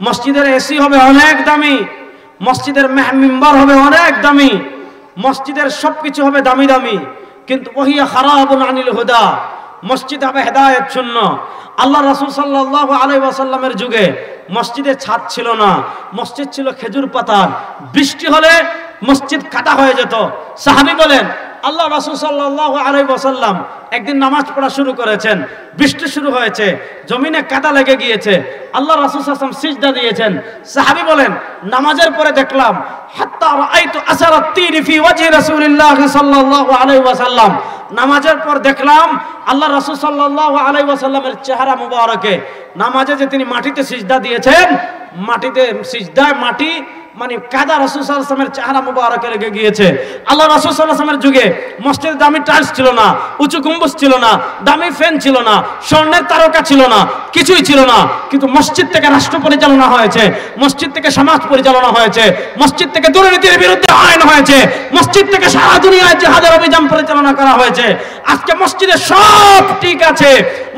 মসজিদের এসি হবে অনেক দামি, মসজিদের মিম্বার হবে অনেক দামি, মসজিদের সবকিছু হবে দামি দামি। কিন্তু ওহিয়া খারাবুন আনিল হুদা, মসজিদ হবে হেদায়েত শূন্য। আল্লাহ রাসূল সাল্লাল্লাহু আলাইহি ওয়াসাল্লামের যুগে মসজিদে ছাদ ছিল না, মসজিদ ছিল খেজুর পাতার। বৃষ্টি হলে মসজিদ কাদা হয়ে যেত। সাহাবী বলেন, আল্লাহ রাসূল সাল্লাল্লাহু আলাইহি ওয়াসাল্লাম একদিন নামাজ পড়া শুরু করেছেন, বৃষ্টি শুরু হয়েছে, জমিনে কাদা লেগে গিয়েছে। আল্লাহ রাসূল সাল্লাল্লাহু আলাইহি ওয়াসাল্লাম সিজদা দিয়েছেন। সাহাবী বলেন, নামাজের পরে দেখলাম হাত্তা রাআইতু আসারাত তির ফি ওয়াজহি রাসূলিল্লাহ সাল্লাল্লাহু আলাইহি ওয়াসাল্লাম, নামাজের পর দেখলাম আল্লাহ রাসূল সাল্লাল্লাহু আলাইহি ওয়াসাল্লামের চেহারা মুবারকে, নামাজে যে তিনি মাটিতে সিজদা দিয়েছেন, মাটিতে সিজদায় মাটি মানে কাদা রাসূল সাল্লাল্লাহু আলাইহি ওয়াসাল্লামের চেহারা মুবারকে লেগে গিয়েছে। আল্লাহ রাসূল সাল্লাল্লাহু আলাইহি ওয়াসাল্লামের যুগে মসজিদে দামি টাইলস ছিল না, উঁচু গম্বুজ ছিল না, দামি ফ্যান ছিল না, স্বর্ণের তারকা ছিল না, কিছুই ছিল না। কিন্তু মসজিদ থেকে রাষ্ট্র পরিচালনা হয়েছে, মসজিদ থেকে সমাজ পরিচালনা হয়েছে, মসজিদ থেকে দুর্নীতির বিরুদ্ধে আইন হয়েছে, মসজিদ থেকে সারা দুনিয়ায় জিহাদের অভিযান পরিচালনা করা হয়েছে। আজকে মসজিদে সব ঠিক আছে,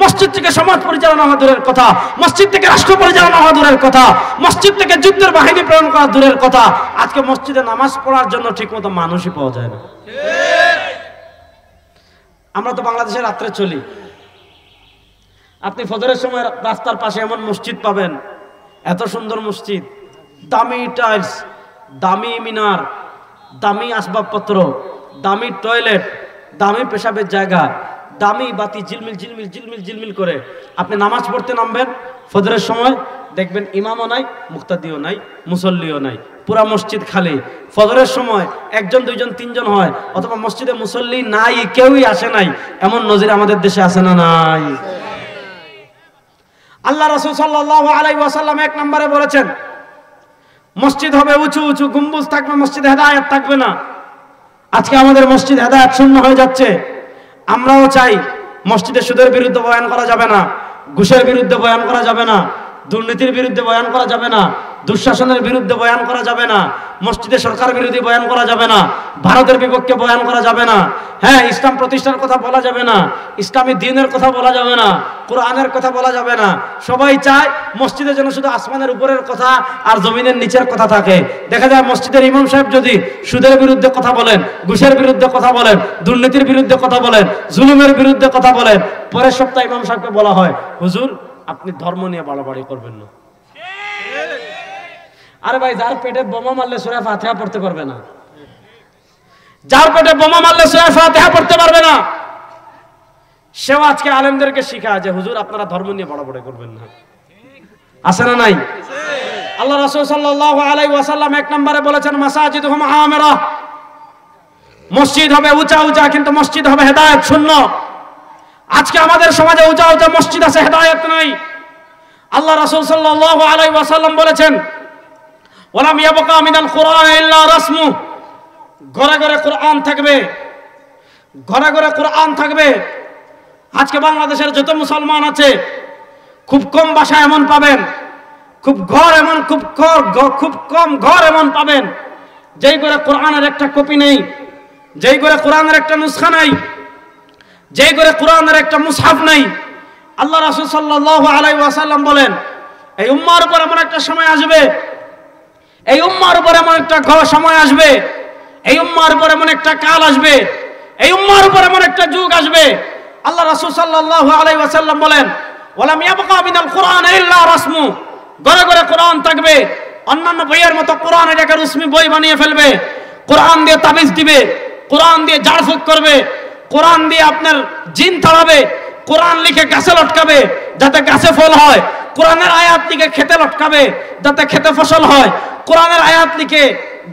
মসজিদ থেকে সমাজ পরিচালনা হওয়া দূরের কথা, মসজিদ থেকে রাষ্ট্র পরিচালনা হওয়া দূরের কথা, মসজিদ থেকে যুদ্ধের বাহিনী প্রেরণ করা দূরের কথা। আজকে মসজিদে নামাজ পড়ার জন্য ঠিকমতো মানুষই পাওয়া যায় না। আমরা তো বাংলাদেশে রাত্রে চলি, আপনি ফজরের সময় রাস্তার পাশে এমন মসজিদ পাবেন, এত সুন্দর মসজিদ, দামি টাইলস, দামি মিনার, দামি আসবাবপত্র, দামি টয়লেট, দামি পেশাবের জায়গা, দামি বাতি ঝিলমিল ঝিলমিল ঝিলমিল ঝিলমিল করে। আপনি নামাজ পড়তে নামবেন ফজরের সময়, দেখবেন ইমামও নাই, মুক্তাদিও নাই, মুসল্লিও নাই, পুরা মসজিদ খালি। ফজরের সময় একজন দুইজন তিনজন হয়, অথবা মসজিদে মুসল্লি নাই, কেউই আসে নাই। এমন নজির আমাদের দেশে আছে না নাই? আল্লাহ রাসূল সাল্লাল্লাহু আলাইহি ওয়াসাল্লাম এক নম্বরে বলেছেন, মসজিদ হবে উঁচু উঁচু, গম্বুজ থাকবে, মসজিদে হেদায়েত থাকবে না। আজকে আমাদের মসজিদ হেদায়েত শূন্য হয়ে যাচ্ছে। আমরাও চাই মসজিদে সুদের বিরুদ্ধে বয়ান করা যাবে না, ঘুষের বিরুদ্ধে বয়ান করা যাবে না, দুর্নীতির বিরুদ্ধে বয়ান করা যাবে না, দুঃশাসনের বিরুদ্ধে বয়ান করা যাবে না, মসজিদে সরকার বিরোধী বয়ান করা যাবে না, ভারতের বিপক্ষে বয়ান করা যাবে না, হ্যাঁ ইসলাম প্রতিষ্ঠার কথা বলা যাবে না, ইসলামী দ্বীনের কথা বলা যাবে না, কোরআনের কথা বলা যাবে না। সবাই চায় মসজিদে যেন শুধু আসমানের উপরের কথা আর জমিনের নিচের কথা থাকে। দেখা যায় মসজিদের ইমাম সাহেব যদি সুদের বিরুদ্ধে কথা বলেন, ঘুষের বিরুদ্ধে কথা বলেন, দুর্নীতির বিরুদ্ধে কথা বলেন, জুলুমের বিরুদ্ধে কথা বলেন, পরের সপ্তাহে ইমাম সাহেবকে বলা হয়, হুজুর আপনি ধর্ম নিয়ে বাড়াবাড়ি করবেন না। আরে ভাই, যার পেটে বোমা মারলে সূরা ফাতিহা পড়তে পারবে না, যার পেটে বোমা মারলে সূরা ফাতিহা পড়তে পারবে না, সেও আজকে আলেমদেরকে শিখায় যে হুজুর আপনারা ধর্ম নিয়ে বাড়াবাড়ি করবেন না। আছে না নাই? আল্লাহ রাসূল সাল্লাল্লাহু আলাইহি ওয়াসাল্লাম এক নম্বরে বলেছেন, মাসাজিদুহুম আমিরা, মসজিদ হবে উঁচা উঁচা, কিন্তু মসজিদ হবে হেদায়েত শূন্য। আজকে আমাদের সমাজে উঁচা উঁচা মসজিদ আছে, হেদায়েত নাই। আল্লাহ রাসূল সাল্লাল্লাহু আলাইহি ওয়াসাল্লাম বলেছেন, ওয়ালাম ইয়াবকা মিনাল কুরআন ইল্লা রাসমু, ঘরে ঘরে কোরআন থাকবে, ঘরে ঘরে কোরআন থাকবে। আজকে বাংলাদেশের যত মুসলমান আছে, খুব কম বাসা এমন পাবেন, খুব কম ঘর এমন পাবেন যেই করে কোরআনের একটা কপি নেই, যেই করে কোরআনের একটা নুসখা নাই, যেই করে কোরআনের একটা মুসহাফ নাই। আল্লাহ রাসূল সাল্লাল্লাহু আলাইহি ওয়াসাল্লাম বলেন, এই উম্মার উপর এমন একটা সময় আসবে, এই উম্মার উপর এমন একটা সময় আসবে, এই উম্মার উপর এমন একটা কাল আসবে, এই উম্মার উপর এমন একটা যুগ আসবে। আল্লাহ রাসূল সাল্লাল্লাহু আলাইহি ওয়াসাল্লাম বলেন, ওয়ালাম ইয়াবকা মিনাল কুরআন ইল্লা রাসমু, ঘরে ঘরে কোরআন থাকবে, অন্যান্য বইয়ের মতো কোরআন এটাকে রসমি বই বানিয়ে ফেলবে, কোরআন দিয়ে তাবিজ দিবে, কোরআন দিয়ে ঝাড়ফুঁক করবে, কোরআন দিয়ে আপনার জিন তাড়াবে, কোরআন লিখে গাছে লটকাবে যাতে গাছে ফল হয়, কোরআনের আয়াত লিখে খেতে লটকাবে যাতে খেতে ফসল হয়, কোরআনের আয়াত লিখে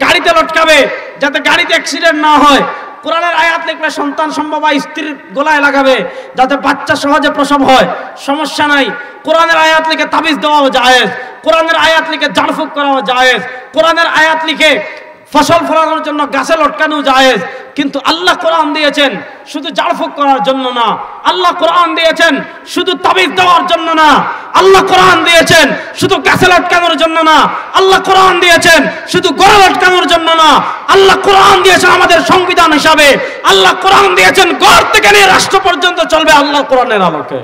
গাড়িতে লটকাবে যাতে গাড়িতে অ্যাক্সিডেন্ট না হয়, কোরআনের আয়াত লিখলে সন্তান সম্ভব হয় স্ত্রীর গলায় লাগাবে যাতে বাচ্চা সহজে প্রসব হয়, সমস্যা নাই। কোরআনের আয়াত লিখে তাবিজ দেওয়াও জায়েজ, কোরআনের আয়াত লিখে ঝাড়ফুঁক করাও জায়েজ, কোরআনের আয়াত লিখে ফসল ফলানোর জন্য গাছে লটকানো জায়েজ। কিন্তু আল্লাহ কোরআন দিয়েছেন শুধু ঝাড়ফুঁক করার জন্য না, আল্লাহ কোরআন দিয়েছেন শুধু তাবিজ দেওয়ার জন্য না, আল্লাহ কোরআন দিয়েছেন শুধু গাছে লটকানোর জন্য না, আল্লাহ কোরআন দিয়েছেন শুধু গড়ে লটকানোর জন্য না, আল্লাহ কোরআন দিয়েছেন আমাদের সংবিধান হিসাবে, আল্লাহ কোরআন দিয়েছেন ঘর থেকে নিয়ে রাষ্ট্র পর্যন্ত চলবে আল্লাহ কোরআনের আলোকে।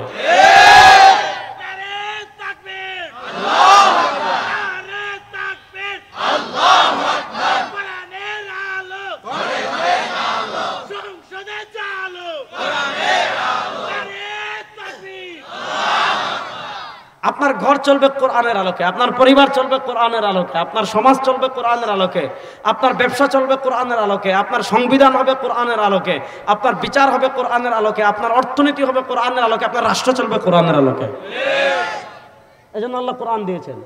আপনার ঘর চলবে কোরআনের আলোকে, আপনার পরিবার চলবে কোরআনের আলোকে, আপনার সমাজ চলবে কোরআনের আলোকে, আপনার ব্যবসা চলবে কোরআনের আলোকে, আপনার সংবিধান হবে কোরআনের আলোকে, আপনার বিচার হবে কোরআনের আলোকে, আপনার অর্থনীতি হবে কোরআনের আলোকে, আপনার রাষ্ট্র চলবে কোরআনের আলোকে। এজন্য আল্লাহ কোরআন দিয়েছেন।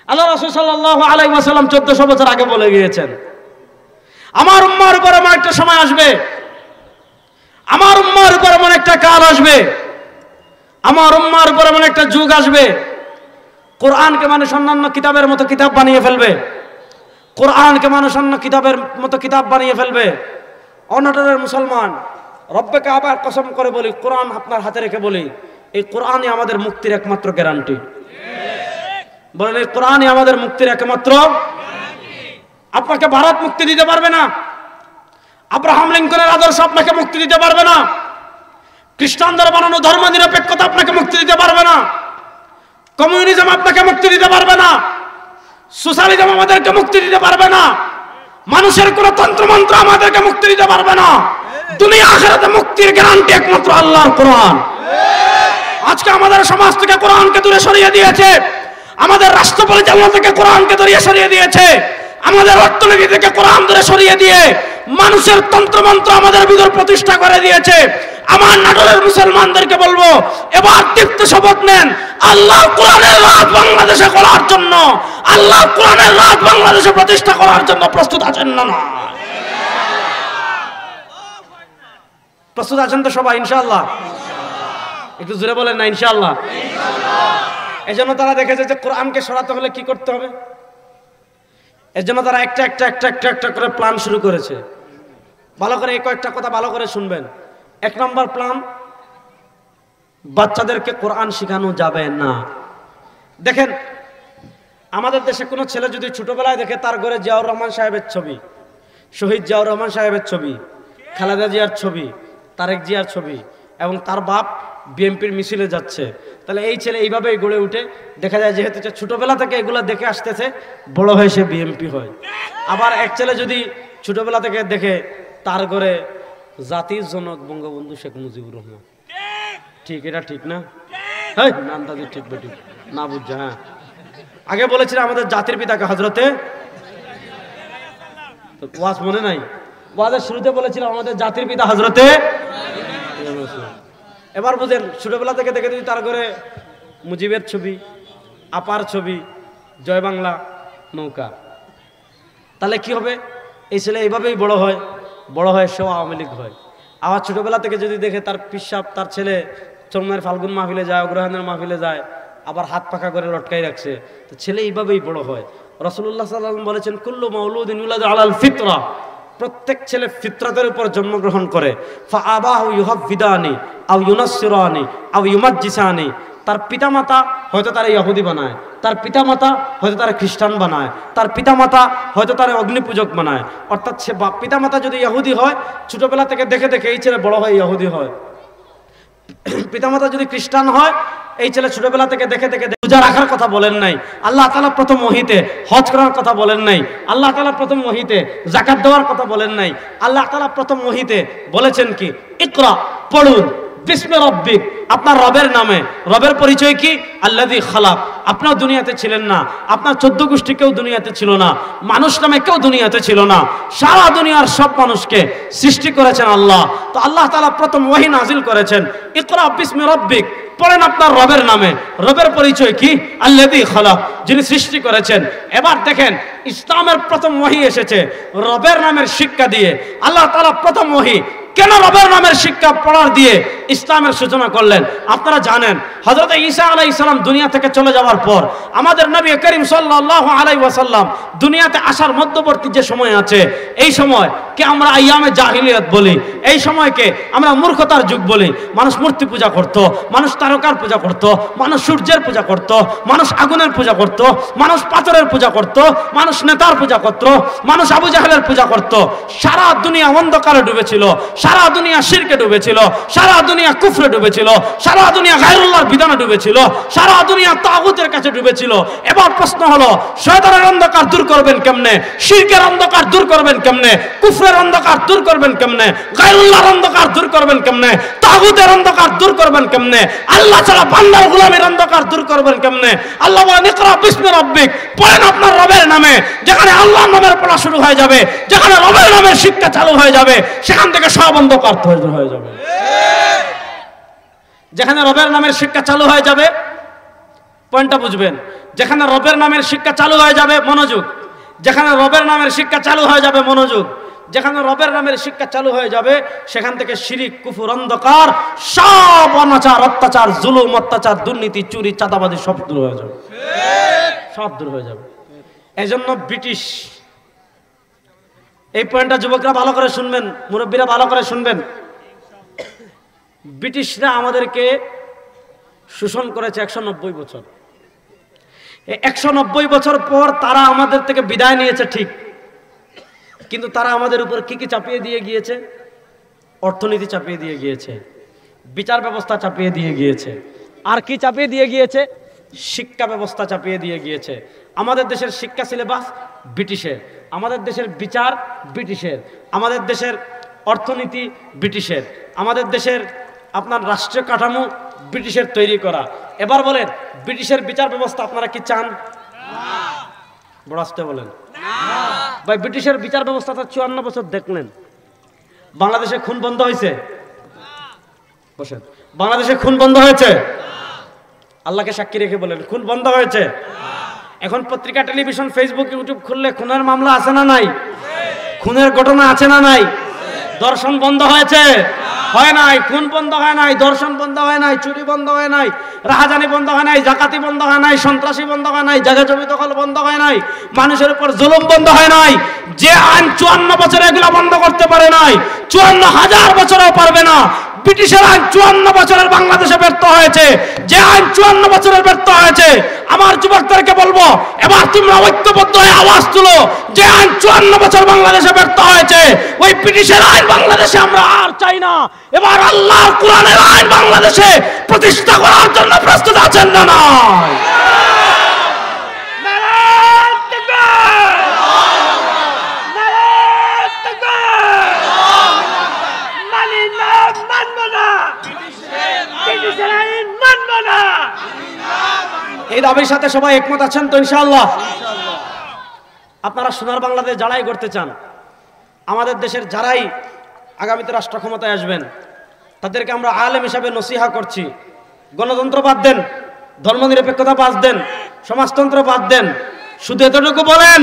আল্লাহ রাসূল সাল্লাল্লাহু আলাইহি ওয়াসাল্লাম 1400 বছর আগে বলে গিয়েছেন, আমার উম্মার উপর এমন একটা সময় আসবে, আমার উম্মার উপর এমন একটা কাল আসবে, আমার উম্মার উপর এমন একটা যুগ আসবে, কোরআনকে মানুষ অন্যান্য কিতাবের মতো কিতাব বানিয়ে ফেলবে, কোরআনকে মানুষ অন্য কিতাবের মতো কিতাব বানিয়ে ফেলবে। অনাটরের মুসলমান, রব্বে কাবার কসম করে বলি, কোরআন আপনার হাতে রেখে বলি, এই কোরআনই আমাদের মুক্তির একমাত্র গ্যারান্টি। বলেন, এই কোরআনই আমাদের মুক্তির একমাত্র। আপনাকে ভারত মুক্তি দিতে পারবে না, আব্রাহাম লিঙ্কনের আদর্শ আপনাকে মুক্তি দিতে পারবে না, খ্রিস্টানদের বানানো ধর্ম নিরপেক্ষতা আপনাকে মুক্তি দিতে পারবে না, কমিউনিজম আপনাকে মুক্তি দিতে পারবে না, সোশ্যালিজম আমাদেরকে মুক্তি দিতে পারবে না, মানুষের কোন তন্ত্রমন্ত্র আমাদেরকে মুক্তি দিতে পারবে না। দুনিয়া আখিরাতে মুক্তির গ্যারান্টি একমাত্র আল্লাহর কোরআন। আজকে আমাদের সমাজ থেকে কোরআনকে দূরে সরিয়ে দিয়েছে, আমাদের রাষ্ট্র পরিচালনা থেকে কোরআনকে দূরে সরিয়ে দিয়েছে, আমাদের অর্থনীতি থেকে কোরআন দূরে সরিয়ে দিয়ে মানুষের তন্ত্রমন্ত্র আমাদের ভিতর প্রতিষ্ঠা করে দিয়েছে। আমার নাটোরের মুসলমানদেরকে বলবো, এবার দীপ্ত শপথ নেন, আল্লাহ কোরআনের রাত বাংলাদেশে করার জন্য, আল্লাহ কোরআনের রাত বাংলাদেশে প্রতিষ্ঠা করার জন্য প্রস্তুত আছেন না? না, প্রস্তুত আছেন তো সবাই? ইনশাআল্লাহ। একটু জোরে বলেন না ইনশাআল্লাহ। এজন্য তারা দেখেছে যে কোরআনকে সরাতে হলে কি করতে হবে, এজন্য তারা একটা করে প্ল্যান শুরু করেছে। ভালো করে এই কয়েকটা কথা ভালো করে শুনবেন। 1 নম্বর প্ল্যান, বাচ্চাদেরকে কোরআন শেখানো যাবে না। দেখেন, আমাদের দেশে কোনো ছেলে যদি ছোটবেলায় দেখে তার ঘরে জিয়াউর রহমান সাহেবের ছবি, শহীদ জিয়াউর রহমান সাহেবের ছবি, খালেদা জিয়ার ছবি, তারেক জিয়ার ছবি, এবং তার বাপ বিএনপির মিছিলে যাচ্ছে, তাহলে এই ছেলে এইভাবেই গড়ে উঠে। দেখা যায় যেহেতু ছোটবেলা থেকে এগুলো দেখে আসতেছে, বড় হয়ে সে বিএনপি হয়। আবার এক ছেলে যদি ছোটবেলা থেকে দেখে তার ঘরে জাতির জনক বঙ্গবন্ধু শেখ মুজিবুর রহমান, ঠিক, এটা ঠিক না? হ্যাঁ, নাম তাদের ঠিক বেটি না বুঝছে। হ্যাঁ, আগে বলেছিলাম আমাদের জাতির পিতাকে হজরতে, ওয়াজ মনে নাই? ওয়াজের শুরুতে বলেছিলাম আমাদের জাতির পিতা হজরতে। এবার বুঝেন, ছোটবেলা থেকে দেখে যদি তার ঘরে মুজিবের ছবি, আপার ছবি, জয় বাংলা, নৌকা, তাহলে কি হবে? এই ছেলে এইভাবেই বড় হয়, বড় হয় সেও আওয়ামী লীগ হয়। আবার ছোটবেলা থেকে যদি দেখে তার পিসাব, তার ছেলে চরমের ফাল্গুন মাহফিলে যায়, অগ্রহায়ণের মাহফিলে যায়, আবার হাত পাখা করে লটকাই রাখছে, তো ছেলে এইভাবেই বড় হয়। রাসূলুল্লাহ সাল্লাল্লাহু আলাইহি ওয়াসাল্লাম বলেছেন, কুল্লু মাউলুদিন ইউলাদু আলাল ফিতরা, প্রত্যেক ছেলে ফিতরাতের উপর জন্মগ্রহণ করে। ফা আবাহু ইউহাফিদানি আও ইউনাসসিরানি আও ইউমাজ্জিসানি, তার পিতামাতা হয়তো তারা ইহুদি বানায়, তার পিতামাতা হয়তো তারা খ্রিস্টান বানায়, তার পিতামাতা হয়তো তারা অগ্নিপূজক বানায়। অর্থাৎ সে পিতামাতা যদি ইহুদি হয়, ছোটবেলা থেকে দেখে দেখে এই ছেলে বড় হয় ইহুদি হয়। পিতামাতা যদি খ্রিস্টান হয়, এই ছেলে ছোটবেলা থেকে দেখে দেখে রোজা রাখার কথা বলেন নাই, আল্লাহ তাআলা প্রথম ওহীতে হজ করার কথা বলেন নাই, আল্লাহ তাআলা প্রথম ওহীতে যাকাত দেওয়ার কথা বলেন নাই। আল্লাহ তাআলা প্রথম ওহীতে বলেছেন কি, ইকরা, পড়ুন, বিসমি রাব্বিক, আপনার রবের নামে। রবের পরিচয় কি? আল্লাযী খালাক। আপনার দুনিয়াতে ছিলেন না, আপনার 14 গোষ্ঠী কেউ দুনিয়াতে ছিল না, মানুষ নামে কেউ দুনিয়াতে ছিল না, সারা দুনিয়ার সব মানুষকে সৃষ্টি করেছেন আল্লাহ। তো আল্লাহ তাআলা প্রথম ওহী নাজিল করেছেন, ইকরা বিসমি রাব্বিক, পড়েন আপনার রবের নামে। রবের পরিচয় কি? আল্লাযী খালাক, যিনি সৃষ্টি করেছেন। এবার দেখেন, ইসলামের প্রথম ওহী এসেছে রবের নামের শিক্ষা দিয়ে। আল্লাহ তাআলা প্রথম ওহী কেন রবের নামের শিক্ষা পড়ার দিয়ে ইসলামের সূচনা করলেন? আপনারা জানেন, হযরত ঈসা আলাইহিস সালাম দুনিয়া থেকে চলে যাওয়ার পর আমাদের নবী করিম সাল্লাল্লাহু আলাইহি ওয়াসাল্লাম দুনিয়াতে আসার মধ্যবর্তী যে সময় আছে, এই সময় কে আমরা আইয়ামে জাহিলিয়াত বলি, এই সময়কে আমরা মূর্খতার যুগ বলি। মানুষ মূর্তি পূজা করত, মানুষ তারকার পূজা করত, মানুষ সূর্যের পূজা করত, মানুষ আগুনের পূজা করত, মানুষ পাথরের পূজা করত, মানুষ নেতার পূজা করত, মানুষ আবু জাহেলের পূজা করত। সারা দুনিয়া অন্ধকারে ডুবেছিল, সারা দুনিয়া শিরকে ডুবেছিল, সারা দুনিয়া কুফরে ডুবেছিল, সারা দুনিয়া গায়রুল্লাহর বিধানে ডুবেছিল, সারা দুনিয়া তাগুতের কাছে ডুবেছিল। এবার প্রশ্ন হলো, শয়তানের অন্ধকার দূর করবেন কেমনে? শিরকের অন্ধকার দূর করবেন কেমনে? কুফরের অন্ধকার দূর করবেন কেমনে? গায়রুল্লাহর অন্ধকার দূর করবেন কেমনে? তাগুতের অন্ধকার দূর করবেন কেমনে? আল্লাহ ছাড়া বান্দার গোলামের অন্ধকার দূর করবেন কেমনে? আল্লাহ বলেন, ইকরা বিসমি রাব্বিক, পড়েন আপনার রবের নামে। যেখানে আল্লাহর নামের পড়া শুরু হয়ে যাবে, যেখানে রবের নামের শিক্ষা চালু হয়ে যাবে, সেখান থেকে সব অন্ধকার দূর হয়ে যাবে। যেখানে রবের নামের শিক্ষা চালু হয়ে যাবে, পয়েন্টটা বুঝবেন, যেখানে রবের নামের শিক্ষা চালু হয়ে যাবে, মনোযোগ, যেখানে রবের নামের শিক্ষা চালু হয়ে যাবে, মনোযোগ, যেখানে রবের নামের শিক্ষা চালু হয়ে যাবে, সেখান থেকে শিরিক, কুফর, অন্ধকার, সব অনাচার, অত্যাচার, জুলুম, অত্যাচার, দুর্নীতি, চুরি, চাঁদাবাজি সব দূর হয়ে যাবে, সব দূর হয়ে যাবে। এজন্য ব্রিটিশ, এই পয়েন্টটা যুবকরা ভালো করে শুনবেন, মুরব্বীরা ভালো করে শুনবেন, ব্রিটিশরা আমাদেরকে শোষণ করেছে 190 বছর। 190 বছর পর তারা আমাদের থেকে বিদায় নিয়েছে ঠিক, কিন্তু তারা আমাদের উপর কি কি চাপিয়ে দিয়ে গিয়েছে? অর্থনীতি চাপিয়ে দিয়ে গিয়েছে, বিচার ব্যবস্থা চাপিয়ে দিয়ে গিয়েছে, আর কি চাপিয়ে দিয়ে গিয়েছে? শিক্ষা ব্যবস্থা চাপিয়ে দিয়ে গিয়েছে। আমাদের দেশের শিক্ষা সিলেবাস ব্রিটিশের, আমাদের দেশের বিচার ব্রিটিশের, আমাদের দেশের অর্থনীতি ব্রিটিশের, আমাদের দেশের আপনার রাষ্ট্রীয় কাঠামো ব্রিটিশের তৈরি করা। এবার বলেন, ব্রিটিশের বিচার ব্যবস্থা আপনারা কি চান? বড় আস্তে বলেন ভাই, ব্রিটিশের বিচার ব্যবস্থাটা 54 বছর দেখলেন। বাংলাদেশে খুন বন্ধ হয়েছে? বসেন, বাংলাদেশে খুন বন্ধ হয়েছে? আল্লাহকে সাক্ষী রেখে বলেন, খুন বন্ধ হয়েছে? এখন পত্রিকা, টেলিভিশন, ফেসবুক, ইউটিউব খুললে খুনের মামলা আছে না নাই? খুনের ঘটনা আছে না নাই? দর্শন বন্ধ হয়েছে? হয় নাই। খুন বন্ধ হয় নাই, দর্শন বন্ধ হয় নাই, চুরি বন্ধ হয় নাই, রাহাজানি বন্ধ হয় নাই, জাকাতি বন্ধ হয় নাই, সন্ত্রাসী বন্ধ হয় নাই, জায়গা জমি দখল বন্ধ হয় নাই, মানুষের উপর জুলুম বন্ধ হয় নাই। যে আইন 54 বছরে এগুলো বন্ধ করতে পারে নাই, 54,000 বছরেও পারবে না। ব্রিটিশের আইন 54 বছরের বাংলাদেশে ব্যর্থ হয়েছে। যে আইন 54 বছরের ব্যর্থ হয়েছে, আমার যুবকদেরকে বলবো, এবার তোমরা ঐক্যবদ্ধ হয়ে আওয়াজ তুলো। যে আইন 54 বছর বাংলাদেশে ব্যর্থ হয়েছে, ওই ব্রিটিশের আইন বাংলাদেশে আমরা আর চাই না। এবার আল্লাহর কোরআনের আইন বাংলাদেশে প্রতিষ্ঠা করার জন্য প্রস্তুত আছেন না? নয়? এই দাবির সাথে সবাই একমত আছেন তো ইনশাআল্লাহ? আপনারা সোনার বাংলাদেশ যারাই করতে চান, আমাদের দেশের যারাই আগামীতে রাষ্ট্র ক্ষমতায় আসবেন, তাদেরকে আমরা আলেম হিসাবে নসিহা করছি, গণতন্ত্র বাদ দেন, ধর্মনিরপেক্ষতা বাদ দেন, সমাজতন্ত্র বাদ দেন, শুধু এতটুকু বলেন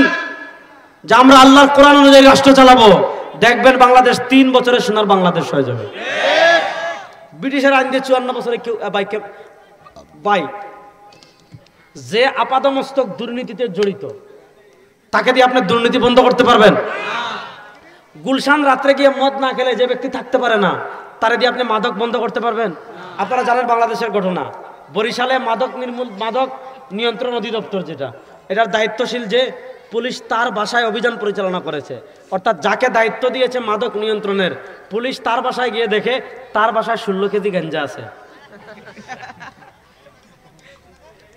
যে আমরা আল্লাহর কোরআন অনুযায়ী রাষ্ট্র চালাবো। দেখবেন বাংলাদেশ 3 বছরে সোনার বাংলাদেশ হয়ে যাবে। ব্রিটিশের আইন দিয়ে 54 বছরে কেউ ভাই যে আপাদমস্তক দুর্নীতিতে জড়িত, তাকে দিয়ে আপনি দুর্নীতি বন্ধ করতে পারবেন? গুলশান রাত্রে গিয়ে মদ না খেলে যে ব্যক্তি থাকতে পারে না, তারে দিয়ে আপনি মাদক বন্ধ করতে পারবেন? আপনারা জানেন বাংলাদেশের ঘটনা, বরিশালে মাদক নিয়ন্ত্রণ অধিদপ্তর যেটা, এটার দায়িত্বশীল যে পুলিশ তার বাসায় অভিযান পরিচালনা করেছে। অর্থাৎ যাকে দায়িত্ব দিয়েছে মাদক নিয়ন্ত্রণের, পুলিশ তার বাসায় গিয়ে দেখে তার বাসায় 16 কেজি গাঞ্জা আছে।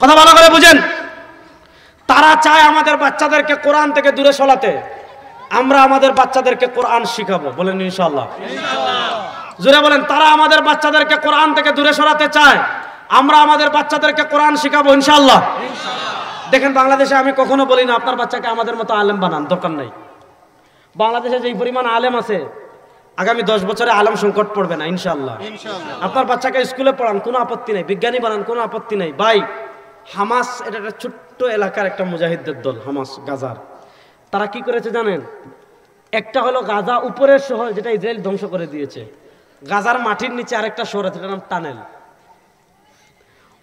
কথা ভালো করে বুঝেন। তারা চায় আমাদের বাচ্চাদেরকে কোরআন থেকে দূরে সরাতে। আমরা আমাদের বাচ্চাদেরকে কোরআন শিখাবো, বলেন ইনশাআল্লাহ। জোরে বলেন। তারা আমাদের বাচ্চাদেরকে কোরআন থেকে দূরে সরাতে চায়, আমরা আমাদের বাচ্চাদেরকে কোরআন শিখাবো ইনশাআল্লাহ। দেখেন, বাংলাদেশে আমি কখনো বলি না আপনার বাচ্চাকে আমাদের মতো আলেম বানান, দরকার নাই। বাংলাদেশে যেই পরিমাণ আলেম আছে, আগামী 10 বছরে আলেম সংকট পড়বে না ইনশাআল্লাহ। আপনার বাচ্চাকে স্কুলে পড়ান, কোনো আপত্তি নাই। বিজ্ঞানী বানান, কোনো আপত্তি নাই। ভাই, হামাস এটা একটা ছোট্ট এলাকার একটা মুজাহিদদের দল, হামাস গাজার। তারা কি করেছে জানেন? একটা হলো গাজা উপরের শহর, যেটা ইসরায়েল ধ্বংস করে দিয়েছে। গাজার মাটির নিচে আরেকটা শহর আছে, যেটার নাম টানেল।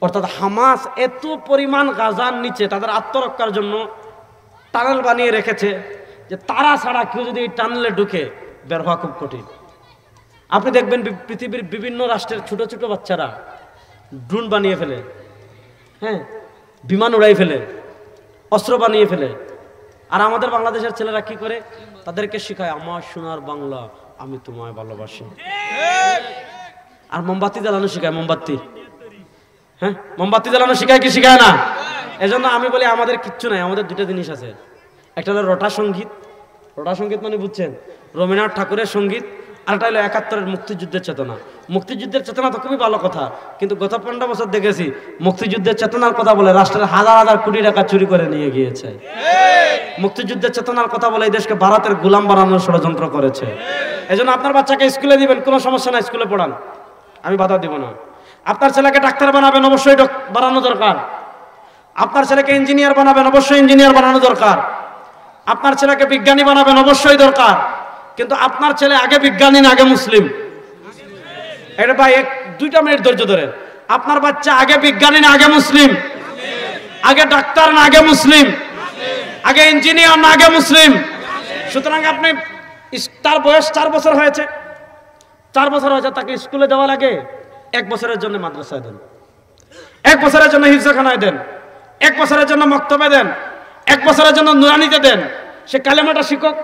অর্থাৎ হামাস এত পরিমাণ গাজার নিচে তাদের আত্মরক্ষার জন্য টানেল বানিয়ে রেখেছে যে তারা ছাড়া কেউ যদি এই টানেলে ঢুকে বের হওয়া খুব কঠিন। আপনি দেখবেন পৃথিবীর বিভিন্ন রাষ্ট্রের ছোট ছোট বাচ্চারা ড্রোন বানিয়ে ফেলে, হ্যাঁ, বিমান উড়াই ফেলে, অস্ত্র বানিয়ে ফেলে। আর আমাদের বাংলাদেশের ছেলেরা কি করে? তাদেরকে শিখায় আমার সোনার বাংলা, আমি তোমায় ভালোবাসি। আর মোমবাতি জ্বালানো শিখায়, মোমবাতি, হ্যাঁ, মোমবাতি জ্বালানো শিখায় কি শিখায় না? এজন্য আমি বলি আমাদের কিচ্ছু নাই, আমাদের দুটো জিনিস আছে। একটা হলো রটা সঙ্গীত। রটা সঙ্গীত মানে বুঝছেন? রবীন্দ্রনাথ ঠাকুরের সঙ্গীত। আর একটা হলো 71-এর মুক্তিযুদ্ধের চেতনা। মুক্তিযুদ্ধের চেতনা তো খুবই ভালো কথা, কিন্তু গত 15 বছর দেখেছি মুক্তিযুদ্ধের চেতনার কথা বলে রাষ্ট্রের হাজার হাজার কোটি টাকা চুরি করে নিয়ে গিয়েছে। মুক্তিযুদ্ধের চেতনার কথা বলে এই দেশকে ভারতের গোলাম বানানোর ষড়যন্ত্র করেছে। এজন্য আপনার বাচ্চাকে স্কুলে দিবেন, কোনো সমস্যা নাই, স্কুলে পড়ান, আমি বাধা দিব না। আপনার ছেলেকে ডাক্তার বানাবেন, অবশ্যই বানানো দরকার। আপনার ছেলেকে ইঞ্জিনিয়ার বানাবেন, অবশ্যই ইঞ্জিনিয়ার বানানো দরকার। আপনার ছেলেকে বিজ্ঞানী বানাবেন, অবশ্যই দরকার। কিন্তু আপনার ছেলে আগে বিজ্ঞানী না আগে মুসলিম? এটা ভাই 2 মিনিট ধৈর্য ধরেন। আপনার বাচ্চা আগে বিজ্ঞানী না আগে মুসলিম? আগে ডাক্তার না আগে মুসলিম? আগে ইঞ্জিনিয়ার না আগে মুসলিম? সুতরাং আপনি, তার বয়স 4 বছর হয়েছে, 4 বছর হয়েছে, তাকে স্কুলে দেওয়া লাগে। 1 বছরের জন্য মাদ্রাসায় দেন, 1 বছরের জন্য হিফজখানায় দেন, 1 বছরের জন্য মক্তবে দেন, 1 বছরের জন্য নুরানিতে দেন। সে কালেমাটা শিখক,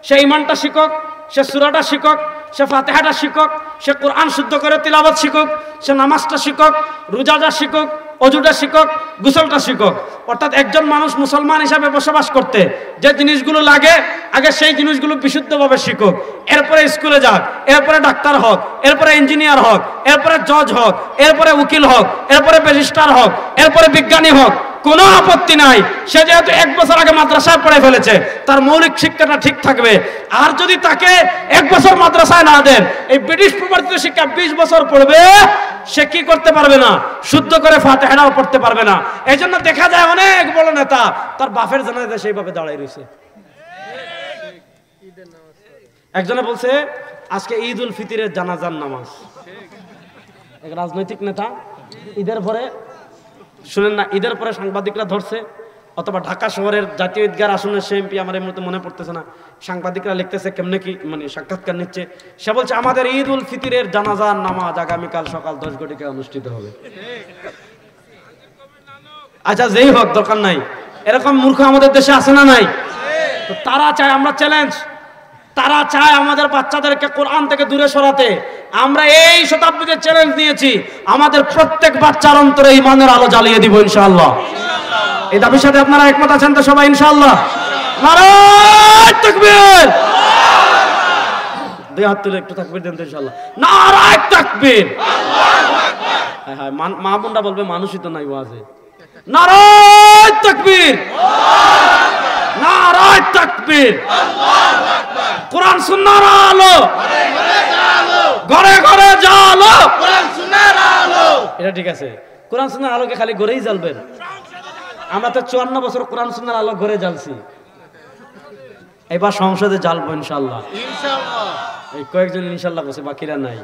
সে ইমানটা শিখক, সে সূরাটা শিখক, সে ফাতিহাটা শিখক, সে কোরআন শুদ্ধ করে তিলাওয়াত শিখক, সে নামাজটা শিখক, রোজাটা শিখক, অজুটা শিখক, গোসলটা শিখক। অর্থাৎ একজন মানুষ মুসলমান হিসাবে বসবাস করতে যে জিনিসগুলো লাগে, আগে সেই জিনিসগুলো বিশুদ্ধভাবে শিখুক। এরপরে স্কুলে যাক, এরপরে ডাক্তার হোক, এরপরে ইঞ্জিনিয়ার হোক, এরপরে জজ হোক, এরপরে উকিল হোক, এরপরে ব্যারিস্টার হোক, এরপরে বিজ্ঞানী হোক, কোনো আপত্তি নাই। সে যেহেতু 1 বছর আগে মাদ্রাসায় পড়ে ফেলেছে, তার মৌলিক শিক্ষাটা ঠিক থাকবে। আর যদি তাকে 1 বছর মাদ্রাসায় না দেন, এই ব্রিটিশ প্রবর্তিত শিক্ষা 20 বছর পড়বে, সে কি করতে পারবে না? শুদ্ধ করে ফাতিহাও পড়তে পারবে না। এই জন্য দেখা যায় অনেক বড় নেতা তার বাপের জানাজায় সেইভাবে দাঁড়ায় রয়েছে। একজনে বলছে আজকে ঈদ উল ফিতরের জানাজার নামাজ। এক রাজনৈতিক নেতা ঈদের পরে, শুনেন না, ঈদের পরে সাংবাদিকরা ধরছে, অথবা ঢাকা শহরের জাতীয় ঈদগার আসনের সে এমপি, আমার এই মুহূর্তে মনে পড়তেছে না, সাংবাদিকরা লিখতেছে কেমনে কি মানে সাক্ষাৎকার নিচ্ছে। সে বলছে আমাদের ঈদ উল ফিতরের জানাজার নামাজ আগামীকাল সকাল 10 ঘটিকায় অনুষ্ঠিত হবে। আচ্ছা, যেই হোক, দরকার নাই। এরকম মূর্খ আমাদের দেশে আছে না নাই? তো তারা চায়, আমরা চ্যালেঞ্জ, তারা চায় আমাদের বাচ্চাদেরকে কোরআন থেকে দূরে সরাতে। আমরা এই শতাব্দীতে চ্যালেঞ্জ নিয়েছি, আমাদের প্রত্যেক বাচ্চার অন্তরে ঈমানের আলো জ্বালিয়ে দিব ইনশাআল্লাহ। এই দাবির সাথে আপনারা একমত আছেন তো সবাই ইনশাআল্লাহ? নারায়ে তাকবীর! 2 হাত তুলে একটু তাকবীর দেন তো ইনশাআল্লাহ। নারায়ে তাকবীর! আল্লাহু আকবার! হ্যাঁ হ্যাঁ, মা বোনরা বলবে মানুষই তো নাই ওয়াজে। নারায়ে তাকবীর! আল্লাহু আকবার! নারায়ে তাকবীর! আল্লাহু আকবার! কোরআন সুন্নাহর আলো ঘরে ঘরে জ্বালো, ঘরে ঘরে জ্বালো, কোরআন সুন্নাহর আলো। এটা ঠিক আছে, কোরআন সুন্নাহর আলোকে খালি ঘরেই জ্বালবেন। আমরা তো 54 বছর কোরআন সুন্নাহর আলো ঘরে জ্বালছি, এবার সংসদে জ্বালবো ইনশাআল্লাহ। ইনশাআল্লাহ, এই কয়েকজন ইনশাআল্লাহ বসে, বাকিরা নাই।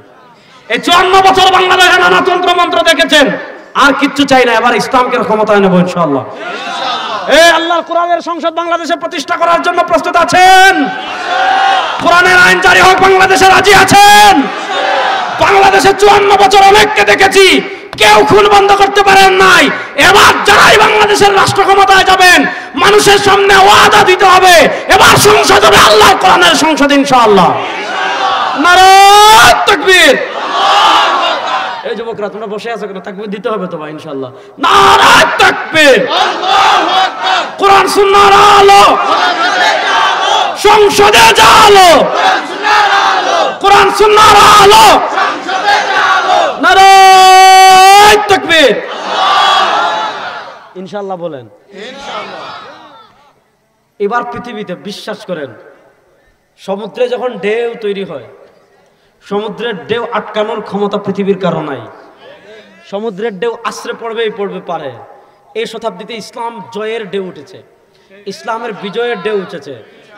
এই 54 বছর বাংলাদেশে নানা তন্ত্র মন্ত্র দেখেছেন, আর কিচ্ছু চাই না, এবার ইসলামকে ক্ষমতায় নেব ইনশাআল্লাহ। এই আল্লাহর কোরআনের সংসদ বাংলাদেশে প্রতিষ্ঠা করার জন্য প্রস্তুত আছেন? কোরআনের আইন জারি হোক, বাংলাদেশে রাজি আছেন? বাংলাদেশে 54 বছর অনেককে দেখেছি কেউ খুন বন্ধ করতে পারেন নাই। এবার যারাই বাংলাদেশের রাষ্ট্র ক্ষমতায় যাবেন, মানুষের সামনে ওয়াদা দিতে হবে, এবার সংসদ হবে আল্লাহর কোরআনের সংসদ ইনশাআল্লাহ। নারায়ে তাকবীর। এই যুবকরা তোমরা বসে আছো কেন? তাকবীর দিতে হবে তো ভাই ইনশাআল্লাহ। নারায়ে তাকবীর। আল্লাহু আকবার। কোরআন সুন্নাহর আলো সংসদে জালো, কোরআন সুন্নাহর আলো সংসদে জালো। নারায়ে তাকবীর। ইনশাআল্লাহ বলেন ইনশাআল্লাহ। এবার পৃথিবীতে বিশ্বাস করেন, সমুদ্রে যখন ঢেউ তৈরি হয়, সমুদ্রের ঢেউ আটকানোর ক্ষমতা পৃথিবীর কারো নাই। সমুদ্রের ঢেউ আশ্রে পড়বেই পড়বে পারে। এই শতাব্দীতে ইসলাম জয়ের ঢেউ উঠেছে, ইসলামের বিজয়ের ঢেউ উঠেছে।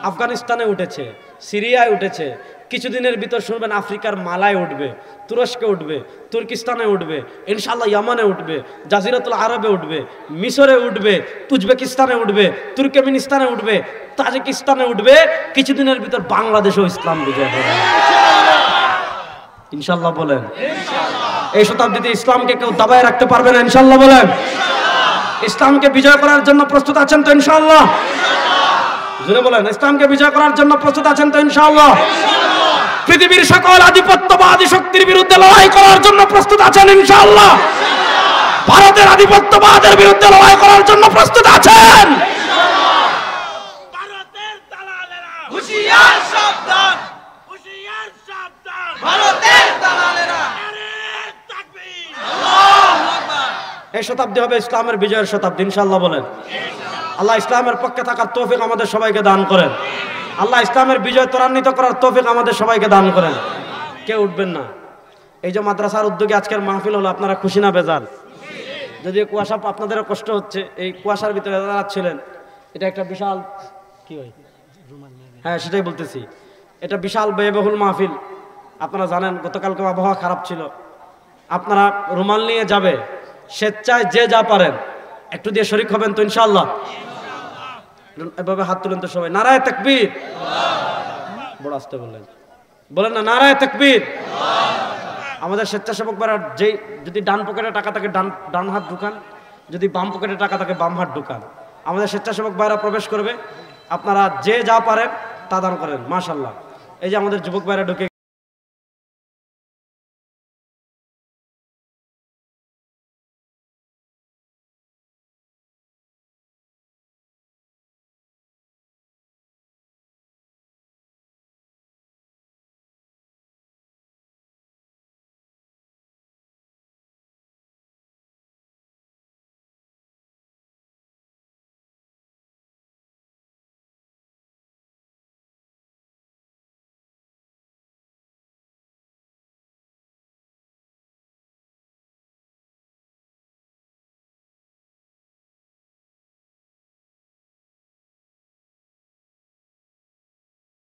আফগানিস্তানে উঠেছে, সিরিয়ায় উঠেছে, কিছুদিনের ভিতর শুনবেন আফ্রিকার মালায় উঠবে, তুরস্কে উঠবে, তুর্কিস্তানে উঠবে, ইনশাআল্লাহ ইয়ামানে উঠবে, জাজিরাতুল আরবে উঠবে, মিশরে উঠবে, উজবেকিস্তানে উঠবে, তুর্কমেনিস্তানে উঠবে, তাজিকিস্তানে উঠবে। কিছুদিনের ভিতর বাংলাদেশেও ইসলাম বিজয় হবে ইনশাআল্লাহ বলেন ইনশাআল্লাহ। এই শতাব্দীতে ইসলামকে কেউ দাবায় রাখতে পারবে না ইনশাআল্লাহ বলেন ইনশাআল্লাহ। ইসলামকে বিজয় করার জন্য প্রস্তুত আছেন তো ইনশাআল্লাহ ইনশাআল্লাহ। জোরে বলেন, ইসলামকে বিজয় করার জন্য প্রস্তুত আছেন তো ইনশাআল্লাহ ইনশাআল্লাহ। পৃথিবীর সকল আধিপত্যবাদী শক্তির বিরুদ্ধে লড়াই করার জন্য প্রস্তুত আছেন ইনশাআল্লাহ ইনশাআল্লাহ। ভারতের আধিপত্যবাদের বিরুদ্ধে লড়াই করার জন্য প্রস্তুত আছেন ইনশাআল্লাহ। ভারতের দালালেরা হুঁশিয়ার সাবধান, হুঁশিয়ার সাবধান, ভারতের দালালেরা। নারায়ে তাকবীর। আল্লাহু আকবার। এই শতাব্দী হবে ইসলামের বিজয়ের শতাব্দী ইনশাআল্লাহ বলেন ইনশাআল্লাহ। আল্লাহ ইসলামের পক্ষে থাকার তৌফিক আমাদের সবাইকে দান করেন। আল্লাহ ইসলামের বিজয় ত্বরান্বিত করার তৌফিক আমাদের সবাইকে দান করেন। কেউ উঠবেন না। এই যে মাদ্রাসার উদ্যোগে আজকের মাহফিল হলো, আপনারা খুশি না বেজার? যদিও কুয়াশা, আপনাদেরও কষ্ট হচ্ছে, এই কুয়াশার ভিতরে যারা ছিলেন, এটা একটা বিশাল কি হয়, হ্যাঁ সেটাই বলতেছি, এটা বিশাল ব্যয়বহুল মাহফিল। আপনারা জানেন গতকালকে আবহাওয়া খারাপ ছিল। আপনারা রুমাল নিয়ে যাবে, স্বেচ্ছায় যে যা পারেন একটু দিয়ে শরীক হবেন তো ইনশাআল্লাহ। এভাবে হাত তুলেন তো সবাই। নারায়ে তাকবীর। বড় আস্তে বললেন, বলেন না নারায়ে তাকবীর। আমাদের স্বেচ্ছাসেবক ভাইরা যেই, যদি ডান পকেটে টাকা থাকে ডান হাত ঢুকান, যদি বাম পকেটে টাকা থাকে বাম হাত ঢুকান। আমাদের স্বেচ্ছাসেবক ভাইরা প্রবেশ করবে, আপনারা যে যা পারেন তা দান করেন মাশাআল্লাহ। এই যে আমাদের যুবক ভাইরা ঢুকে